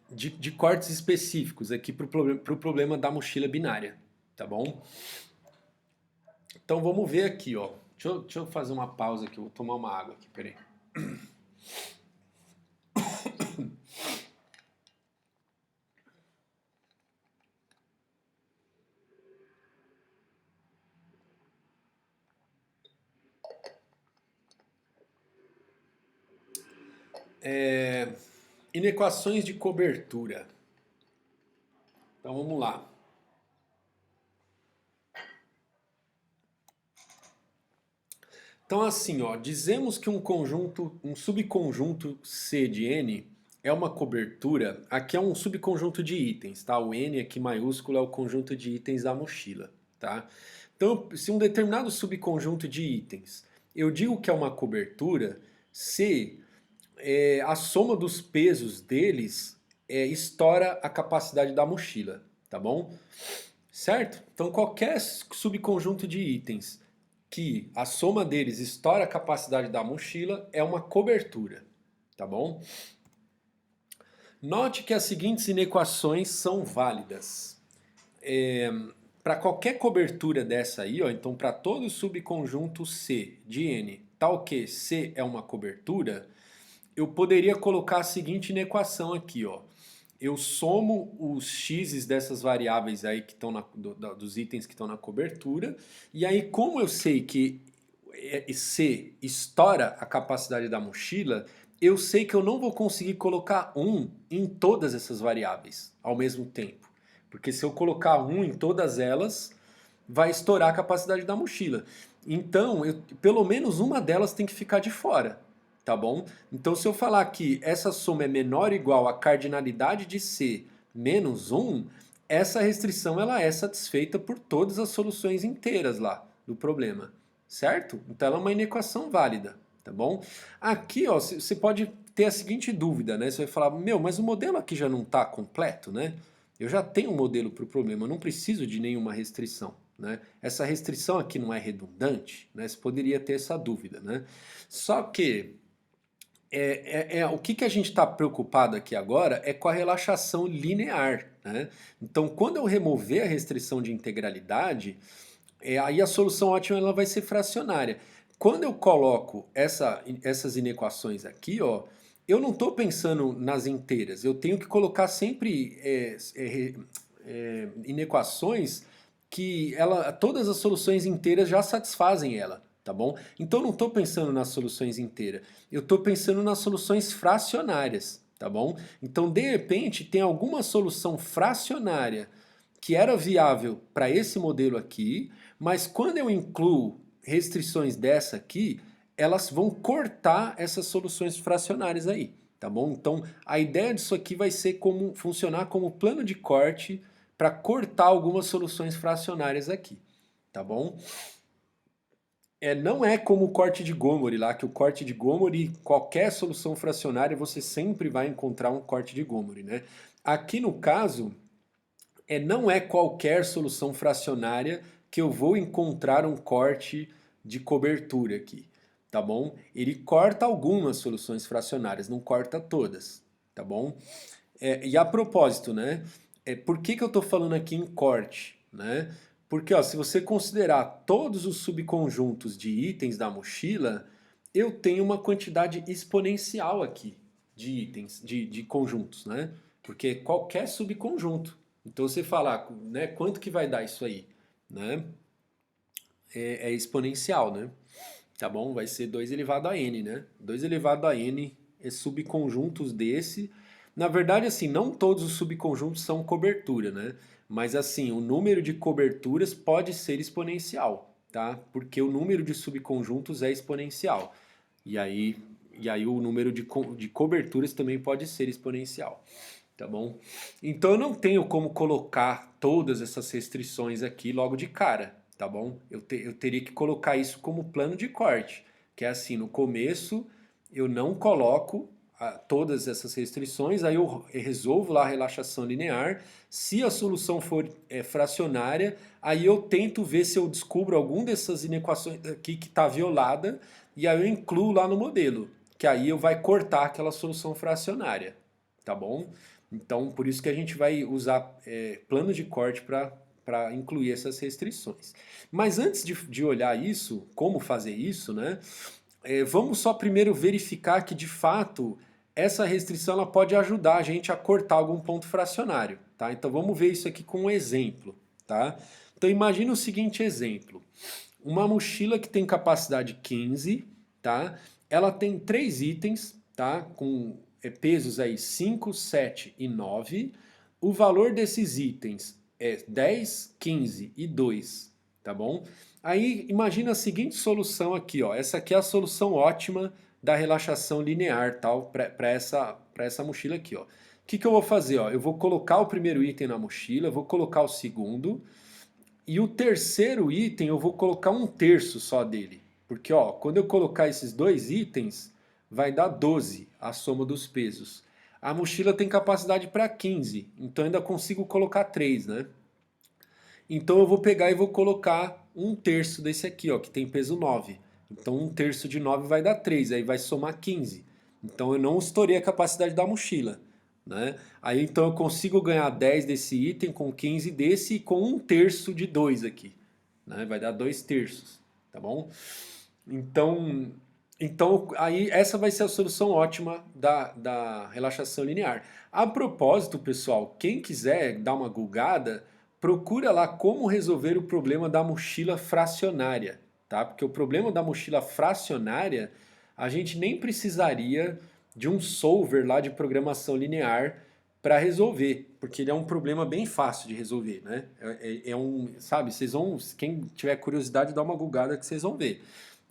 de cortes específicos aqui para o problema da mochila binária, tá bom? Então vamos ver aqui, ó. Deixa eu fazer uma pausa aqui, eu vou tomar uma água aqui, peraí. Inequações de cobertura. Então vamos lá. Então assim, ó, dizemos que um subconjunto C de N é uma cobertura, aqui é um subconjunto de itens, tá? O N aqui maiúsculo é o conjunto de itens da mochila, tá? Então, se um determinado subconjunto de itens, eu digo que é uma cobertura, se a soma dos pesos deles estoura a capacidade da mochila, tá bom? Certo? Então qualquer subconjunto de itens que a soma deles estoura a capacidade da mochila é uma cobertura, tá bom? Note que as seguintes inequações são válidas. Para qualquer cobertura dessa aí, ó, então para todo subconjunto C de N, tal que C é uma cobertura, eu poderia colocar a seguinte inequação aqui, ó. Eu somo os x's dessas variáveis aí que estão dos itens que estão na cobertura, e aí como eu sei que C estoura a capacidade da mochila, eu sei que eu não vou conseguir colocar 1 em todas essas variáveis ao mesmo tempo. Porque se eu colocar 1 em todas elas, vai estourar a capacidade da mochila. Então, pelo menos uma delas tem que ficar de fora, tá bom? Então, se eu falar que essa soma é menor ou igual à cardinalidade de C menos 1, essa restrição ela é satisfeita por todas as soluções inteiras lá do problema, certo? Então, ela é uma inequação válida, tá bom? Aqui, ó, você pode ter a seguinte dúvida, né? Você vai falar, meu, mas o modelo aqui já não está completo, né? Eu já tenho um modelo para o problema, eu não preciso de nenhuma restrição. Né? Essa restrição aqui não é redundante? Né? Você poderia ter essa dúvida. Né? Só que o que a gente está preocupado aqui agora é com a relaxação linear. Né? Então, quando eu remover a restrição de integralidade, aí a solução ótima ela vai ser fracionária. Quando eu coloco essas inequações aqui, ó, eu não estou pensando nas inteiras. Eu tenho que colocar sempre inequações que todas as soluções inteiras já satisfazem ela, tá bom? Então eu não estou pensando nas soluções inteiras, eu estou pensando nas soluções fracionárias, tá bom? Então de repente tem alguma solução fracionária que era viável para esse modelo aqui, mas quando eu incluo restrições dessa aqui, elas vão cortar essas soluções fracionárias aí, tá bom? Então a ideia disso aqui vai ser funcionar como plano de corte para cortar algumas soluções fracionárias aqui, tá bom? Não é como o corte de Gomori lá, que o corte de Gomori, qualquer solução fracionária, você sempre vai encontrar um corte de Gomori, né? Aqui no caso, não é qualquer solução fracionária que eu vou encontrar um corte de cobertura aqui, tá bom? Ele corta algumas soluções fracionárias, não corta todas, tá bom? E a propósito, né? Por que eu estou falando aqui em corte, né? Porque ó, se você considerar todos os subconjuntos de itens da mochila, eu tenho uma quantidade exponencial aqui de itens, de conjuntos, né? Porque qualquer subconjunto. Então você falar, né, quanto que vai dar isso aí, né? É exponencial, né? Tá bom? Vai ser 2 elevado a n, né? 2 elevado a n é subconjuntos desse. Na verdade, assim, não todos os subconjuntos são cobertura, né? Mas assim, o número de coberturas pode ser exponencial, tá? Porque o número de subconjuntos é exponencial. E aí, o número de coberturas também pode ser exponencial, tá bom? Então eu não tenho como colocar todas essas restrições aqui logo de cara, tá bom? Eu teria que colocar isso como plano de corte, que é assim, no começo eu não coloco todas essas restrições, aí eu resolvo lá a relaxação linear. Se a solução for fracionária, aí eu tento ver se eu descubro algum dessas inequações aqui que está violada, e aí eu incluo lá no modelo, que aí eu vai cortar aquela solução fracionária, tá bom? Então, por isso que a gente vai usar plano de corte para incluir essas restrições. Mas antes de olhar isso, como fazer isso, né? Vamos só primeiro verificar que de fato essa restrição ela pode ajudar a gente a cortar algum ponto fracionário, tá? Então vamos ver isso aqui com um exemplo, tá? Então imagina o seguinte exemplo. Uma mochila que tem capacidade 15, tá? Ela tem 3 itens, tá? Com pesos aí 5, 7 e 9. O valor desses itens é 10, 15 e 2, tá bom? Aí imagina a seguinte solução aqui, ó. Essa aqui é a solução ótima da relaxação linear, tal, para essa mochila aqui, ó. O que eu vou fazer, ó? Eu vou colocar o primeiro item na mochila, vou colocar o segundo, e o terceiro item eu vou colocar um terço só dele. Porque ó, quando eu colocar esses dois itens, vai dar 12 a soma dos pesos. A mochila tem capacidade para 15, então ainda consigo colocar 3, né? Então eu vou pegar e vou colocar um terço desse aqui, ó, que tem peso 9. Então um terço de 9 vai dar 3, aí vai somar 15. Então eu não estourei a capacidade da mochila, né? Aí então eu consigo ganhar 10 desse item com 15 desse e com um terço de 2 aqui, né? Vai dar 2 terços, tá bom? Então aí essa vai ser a solução ótima da relaxação linear. A propósito, pessoal, quem quiser dar uma googada, procura lá como resolver o problema da mochila fracionária, tá? Porque o problema da mochila fracionária, a gente nem precisaria de um solver lá de programação linear para resolver, porque ele é um problema bem fácil de resolver, né? Sabe, vocês vão, quem tiver curiosidade, dá uma googada que vocês vão ver.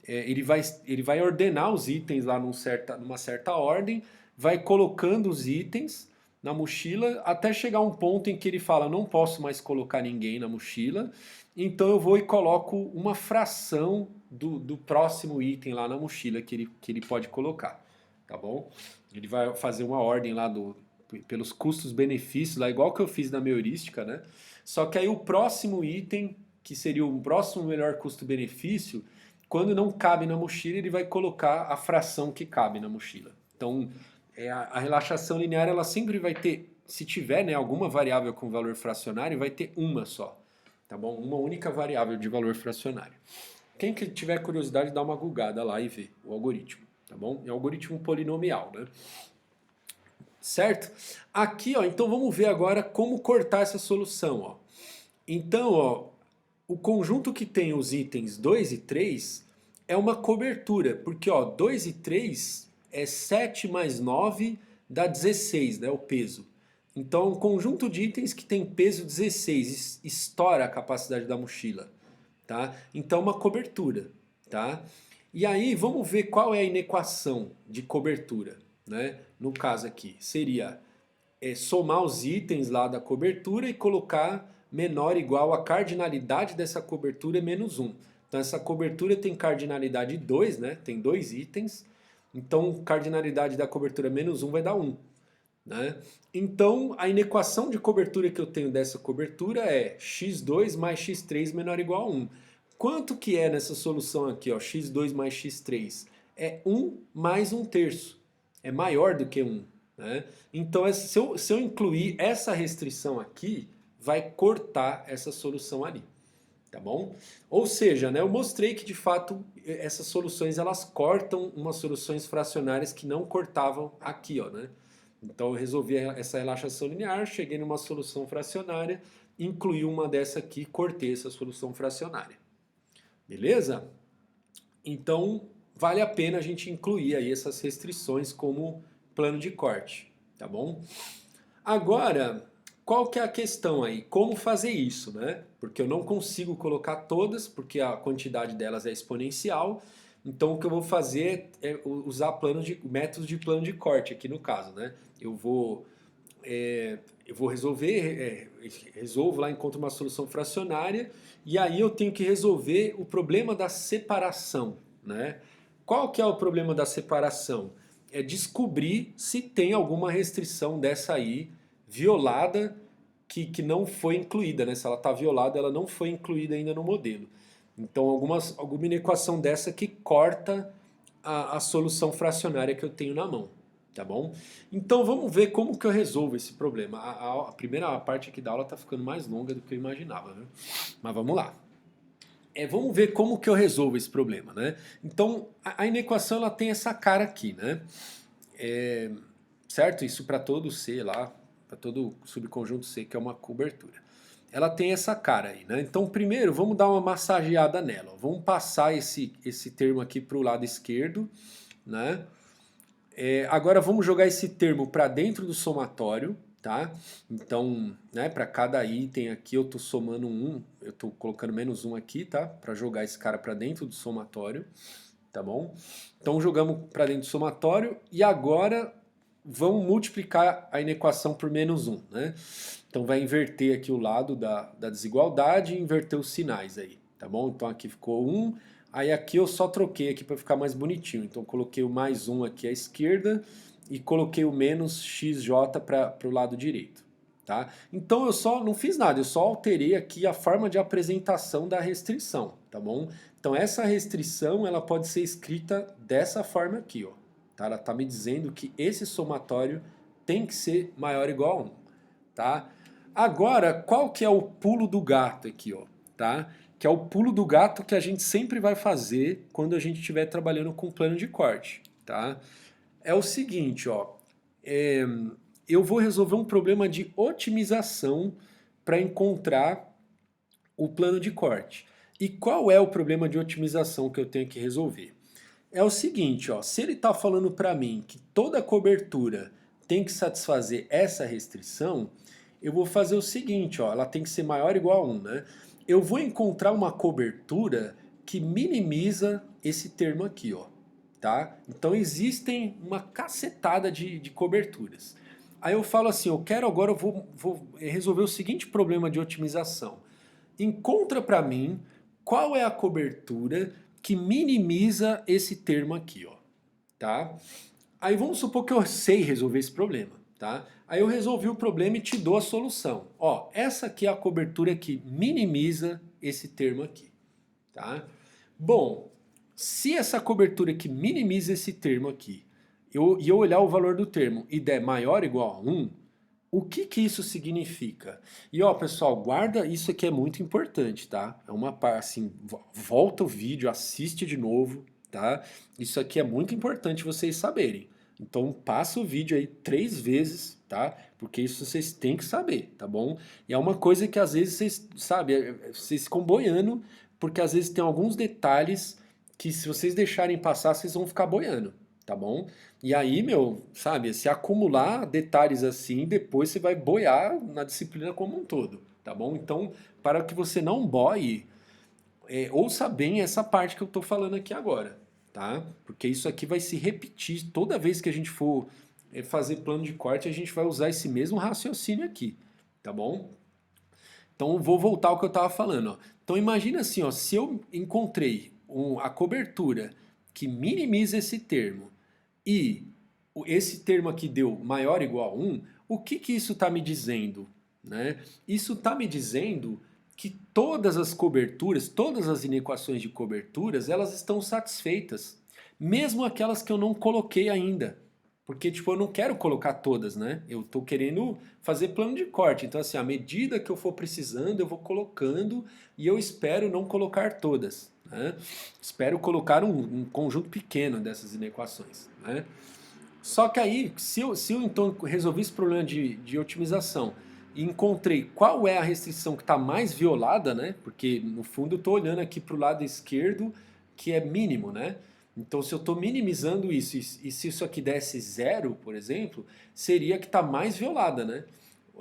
Ele vai ordenar os itens lá numa certa ordem, vai colocando os itens na mochila até chegar um ponto em que ele fala: não posso mais colocar ninguém na mochila, então eu vou e coloco uma fração do próximo item lá na mochila que ele pode colocar, tá bom? Ele vai fazer uma ordem lá pelos custos-benefícios, lá igual que eu fiz na minha heurística, né? Só que aí o próximo item, que seria o próximo melhor custo-benefício, quando não cabe na mochila, ele vai colocar a fração que cabe na mochila. Então, a relaxação linear, ela sempre vai ter, se tiver, né, alguma variável com valor fracionário, vai ter uma só, tá bom? Uma única variável de valor fracionário. Quem que tiver curiosidade, dá uma googada lá e vê o algoritmo, tá bom? É um algoritmo polinomial, né? Certo? Aqui, ó, então vamos ver agora como cortar essa solução, ó. Então, ó, o conjunto que tem os itens 2 e 3 é uma cobertura, porque ó, 2 e 3 é 7 mais 9 dá 16, né, o peso. Então, um conjunto de itens que tem peso 16 estoura a capacidade da mochila, tá? Então, uma cobertura, tá? E aí, vamos ver qual é a inequação de cobertura, né? No caso aqui, seria somar os itens lá da cobertura e colocar menor ou igual a cardinalidade dessa cobertura é menos 1. Então essa cobertura tem cardinalidade 2, né? Tem dois itens. Então cardinalidade da cobertura menos 1 vai dar 1. Né? Então a inequação de cobertura que eu tenho dessa cobertura é x2 mais x3 menor ou igual a 1. Quanto que é nessa solução aqui, ó, x2 mais x3? É 1 mais 1 terço. É maior do que 1. Né? Então, se eu incluir essa restrição aqui, vai cortar essa solução ali, tá bom? Ou seja, né, eu mostrei que de fato essas soluções elas cortam umas soluções fracionárias que não cortavam aqui, ó, né? Então eu resolvi essa relaxação linear, cheguei numa solução fracionária, incluí uma dessa aqui, cortei essa solução fracionária. Beleza? Então vale a pena a gente incluir aí essas restrições como plano de corte, tá bom? Agora, qual que é a questão aí? Como fazer isso, né? Porque eu não consigo colocar todas, porque a quantidade delas é exponencial. Então o que eu vou fazer é usar métodos de plano de corte aqui no caso, né? Eu vou resolvo lá, encontro uma solução fracionária, e aí eu tenho que resolver o problema da separação, né? Qual que é o problema da separação? É descobrir se tem alguma restrição dessa aí violada que não foi incluída, né? Se ela está violada, ela não foi incluída ainda no modelo. Então, alguma inequação dessa que corta a solução fracionária que eu tenho na mão, tá bom? Então, vamos ver como que eu resolvo esse problema. A primeira parte aqui da aula está ficando mais longa do que eu imaginava, né? Mas vamos lá. Vamos ver como que eu resolvo esse problema, né? Então, a inequação ela tem essa cara aqui, né? Certo? Isso para todo C lá, para todo subconjunto C, que é uma cobertura. Ela tem essa cara aí, né? Então, primeiro, vamos dar uma massageada nela. Vamos passar esse termo aqui para o lado esquerdo, né? Agora vamos jogar esse termo para dentro do somatório, tá? Então, né, para cada item aqui eu estou somando um, eu estou colocando menos um aqui, tá? Para jogar esse cara para dentro do somatório, tá bom? Então jogamos para dentro do somatório e agora vamos multiplicar a inequação por menos 1, né? Então vai inverter aqui o lado da desigualdade e inverter os sinais aí, tá bom? Então aqui ficou 1, aí aqui eu só troquei aqui para ficar mais bonitinho. Então coloquei o mais 1 aqui à esquerda e coloquei o menos xj para o lado direito, tá? Então eu só não fiz nada, eu só alterei aqui a forma de apresentação da restrição, tá bom? Então essa restrição ela pode ser escrita dessa forma aqui, ó. Tá? Ela está me dizendo que esse somatório tem que ser maior ou igual a 1. Tá? Agora, qual que é o pulo do gato aqui? Ó, tá? Que é o pulo do gato que a gente sempre vai fazer quando a gente estiver trabalhando com plano de corte. Tá? É o seguinte, ó, eu vou resolver um problema de otimização para encontrar o plano de corte. E qual é o problema de otimização que eu tenho que resolver? é o seguinte, ó, se ele está falando para mim que toda cobertura tem que satisfazer essa restrição, eu vou fazer o seguinte, ó, ela tem que ser maior ou igual a 1, né? Eu vou encontrar uma cobertura que minimiza esse termo aqui, ó, tá? Então existem uma cacetada de coberturas. Aí eu falo assim, eu quero agora, eu vou resolver o seguinte problema de otimização. Encontra para mim qual é a cobertura que minimiza esse termo aqui, ó, tá? Aí vamos supor que eu sei resolver esse problema, tá? Aí eu resolvi o problema e te dou a solução. Ó, essa aqui é a cobertura que minimiza esse termo aqui, tá? Bom, se essa cobertura que minimiza esse termo aqui, eu olhar o valor do termo e der maior ou igual a 1, o que que isso significa? E ó, pessoal, guarda isso aqui é muito importante, tá? É uma parte assim, volta o vídeo, assiste de novo, tá? Isso aqui é muito importante vocês saberem. Então passa o vídeo aí 3 vezes, tá? Porque isso vocês têm que saber, tá bom? E é uma coisa que às vezes vocês, sabe, vocês ficam boiando, porque às vezes tem alguns detalhes que se vocês deixarem passar, vocês vão ficar boiando, tá bom? E aí, meu, sabe, se acumular detalhes assim, depois você vai boiar na disciplina como um todo, tá bom? Então, para que você não boie, ouça bem essa parte que eu tô falando aqui agora, tá? Porque isso aqui vai se repetir toda vez que a gente for fazer plano de corte, a gente vai usar esse mesmo raciocínio aqui, tá bom? Então, vou voltar ao que eu estava falando, ó. Então, imagina assim, ó, se eu encontrei a cobertura que minimiza esse termo e esse termo aqui deu maior ou igual a 1, o que que isso está me dizendo? Né? Isso está me dizendo que todas as coberturas, todas as inequações de coberturas, elas estão satisfeitas. Mesmo aquelas que eu não coloquei ainda. Porque, tipo, eu não quero colocar todas, né? Eu estou querendo fazer plano de corte. Então, assim, à medida que eu for precisando, eu vou colocando e eu espero não colocar todas, né? Espero colocar um conjunto pequeno dessas inequações, né? Só que aí, se eu então resolvi esse problema de otimização e encontrei qual é a restrição que está mais violada, né? Porque no fundo eu estou olhando aqui para o lado esquerdo, que é mínimo, né? Então se eu estou minimizando isso e se isso aqui desse zero, por exemplo, seria que está mais violada, né?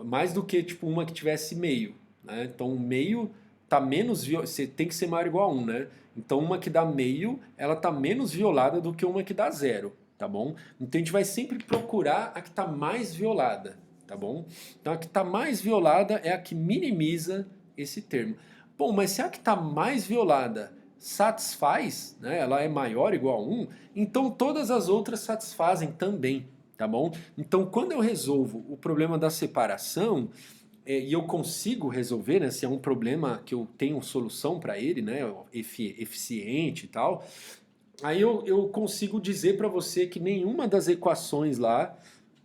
Mais do que tipo uma que tivesse meio, né? Então o meio tá menos você tem que ser maior ou igual a 1, né? Então uma que dá meio, ela tá menos violada do que uma que dá zero, tá bom? Então a gente vai sempre procurar a que está mais violada, tá bom? Então a que está mais violada é a que minimiza esse termo. Bom, mas se a que está mais violada satisfaz, né, ela é maior ou igual a 1, então todas as outras satisfazem também, tá bom? Então quando eu resolvo o problema da separação, e eu consigo resolver, né, se é um problema que eu tenho solução para ele, né, eficiente e tal, aí eu consigo dizer para você que nenhuma das equações lá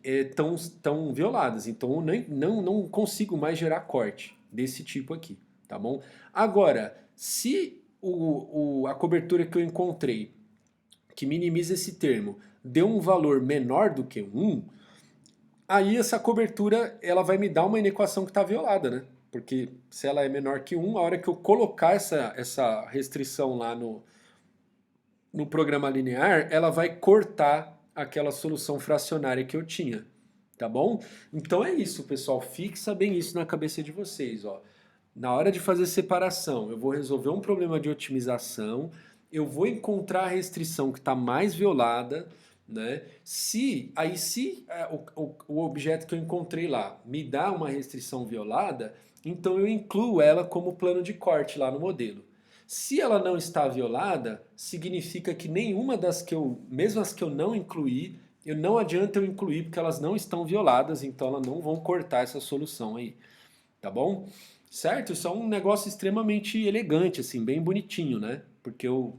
estão violadas. Então eu não consigo mais gerar corte desse tipo aqui, tá bom? Agora, se a cobertura que eu encontrei, que minimiza esse termo, deu um valor menor do que 1, aí essa cobertura ela vai me dar uma inequação que está violada, né? Porque se ela é menor que 1, a hora que eu colocar essa restrição lá no programa linear, ela vai cortar aquela solução fracionária que eu tinha, tá bom? Então é isso, pessoal. Fixa bem isso na cabeça de vocês, ó. Na hora de fazer separação, eu vou resolver um problema de otimização, eu vou encontrar a restrição que está mais violada, né? Se o objeto que eu encontrei lá me dá uma restrição violada, então eu incluo ela como plano de corte lá no modelo. Se ela não está violada, significa que nenhuma das que mesmo as que eu não incluí, não adianta eu incluir porque elas não estão violadas, então elas não vão cortar essa solução aí, tá bom? Certo? Isso é um negócio extremamente elegante, assim, bem bonitinho, né? Porque eu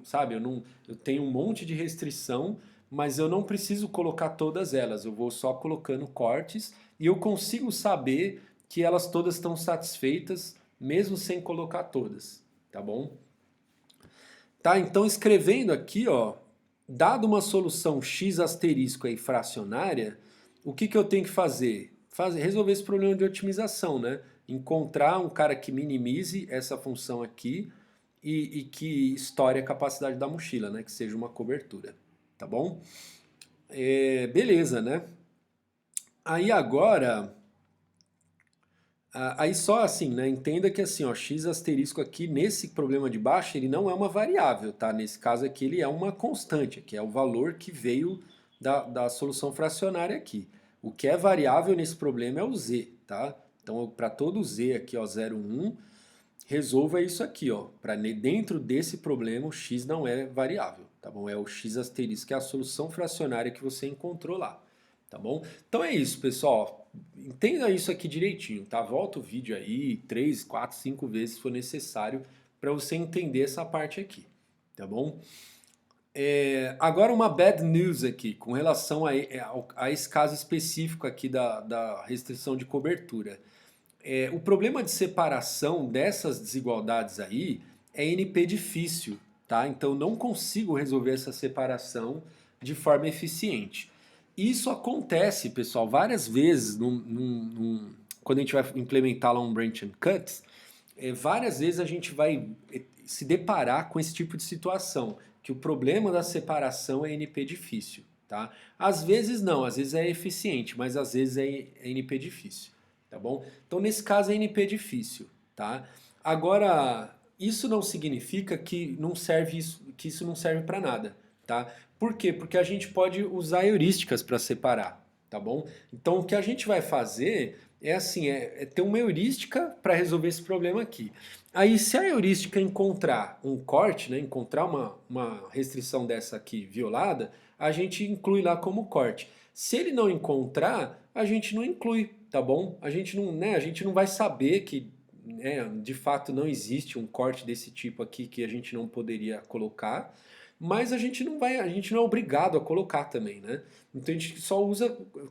tenho um monte de restrição, mas eu não preciso colocar todas elas, eu vou só colocando cortes e eu consigo saber que elas todas estão satisfeitas, mesmo sem colocar todas, tá bom? Tá, então escrevendo aqui, ó, dado uma solução x asterisco aí fracionária, o que que eu tenho que fazer? Resolver esse problema de otimização, né? Encontrar um cara que minimize essa função aqui e que estoure a capacidade da mochila, né? Que seja uma cobertura, tá bom? Beleza, né? Aí agora, aí só assim, né? Entenda que assim, ó, x asterisco aqui nesse problema de baixo ele não é uma variável, tá? Nesse caso aqui ele é uma constante, que é o valor que veio da solução fracionária aqui. O que é variável nesse problema é o z, tá? Então para todo z aqui, ó, 0, 1, resolva isso aqui, ó. Para dentro desse problema o x não é variável, tá bom? É o x asterisco, que é a solução fracionária que você encontrou lá, tá bom? Então é isso, pessoal. Entenda isso aqui direitinho, tá? Volta o vídeo aí 3, 4, 5 vezes se for necessário para você entender essa parte aqui, tá bom? Agora uma bad news aqui com relação a esse caso específico aqui da restrição de cobertura. O problema de separação dessas desigualdades aí é NP difícil, tá? Então não consigo resolver essa separação de forma eficiente. Isso acontece, pessoal, várias vezes quando a gente vai implementar lá um branch and cut, várias vezes a gente vai se deparar com esse tipo de situação, que o problema da separação é NP difícil, tá? Às vezes não, às vezes é eficiente, mas às vezes é NP difícil, tá bom? Então nesse caso é NP difícil, tá? Agora, isso não significa que não serve isso, que isso não serve para nada, tá? Por quê? Porque a gente pode usar heurísticas para separar, tá bom? Então o que a gente vai fazer é assim, é ter uma heurística para resolver esse problema aqui. Aí se a heurística encontrar um corte, né, encontrar uma restrição dessa aqui violada, a gente inclui lá como corte. Se ele não encontrar, a gente não inclui, tá bom? A gente não, né, a gente não vai saber que, né, de fato não existe um corte desse tipo aqui que a gente não poderia colocar, mas a gente não vai, a gente não é obrigado a colocar também, né? Então a gente só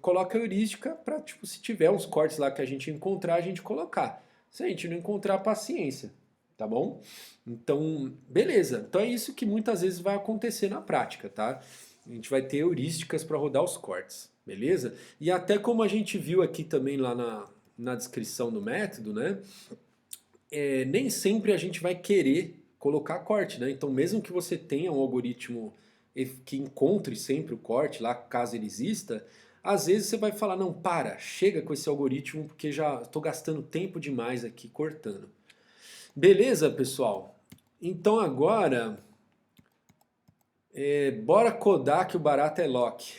coloca a heurística para, tipo, se tiver uns cortes lá que a gente encontrar, a gente colocar. Se a gente não encontrar, paciência, tá bom? Então, beleza. Então é isso que muitas vezes vai acontecer na prática, tá? A gente vai ter heurísticas para rodar os cortes, beleza? E até como a gente viu aqui também lá na descrição do método, né? Nem sempre a gente vai querer colocar corte, né? Então, mesmo que você tenha um algoritmo que encontre sempre o corte lá, caso ele exista, às vezes você vai falar, não, chega com esse algoritmo porque já estou gastando tempo demais aqui cortando. Beleza, pessoal? Então agora, bora codar que o barato é lock.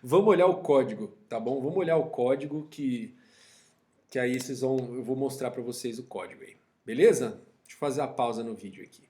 Vamos olhar o código, tá bom? Vamos olhar o código que aí eu vou mostrar para vocês o código aí. Beleza? Deixa eu fazer a pausa no vídeo aqui.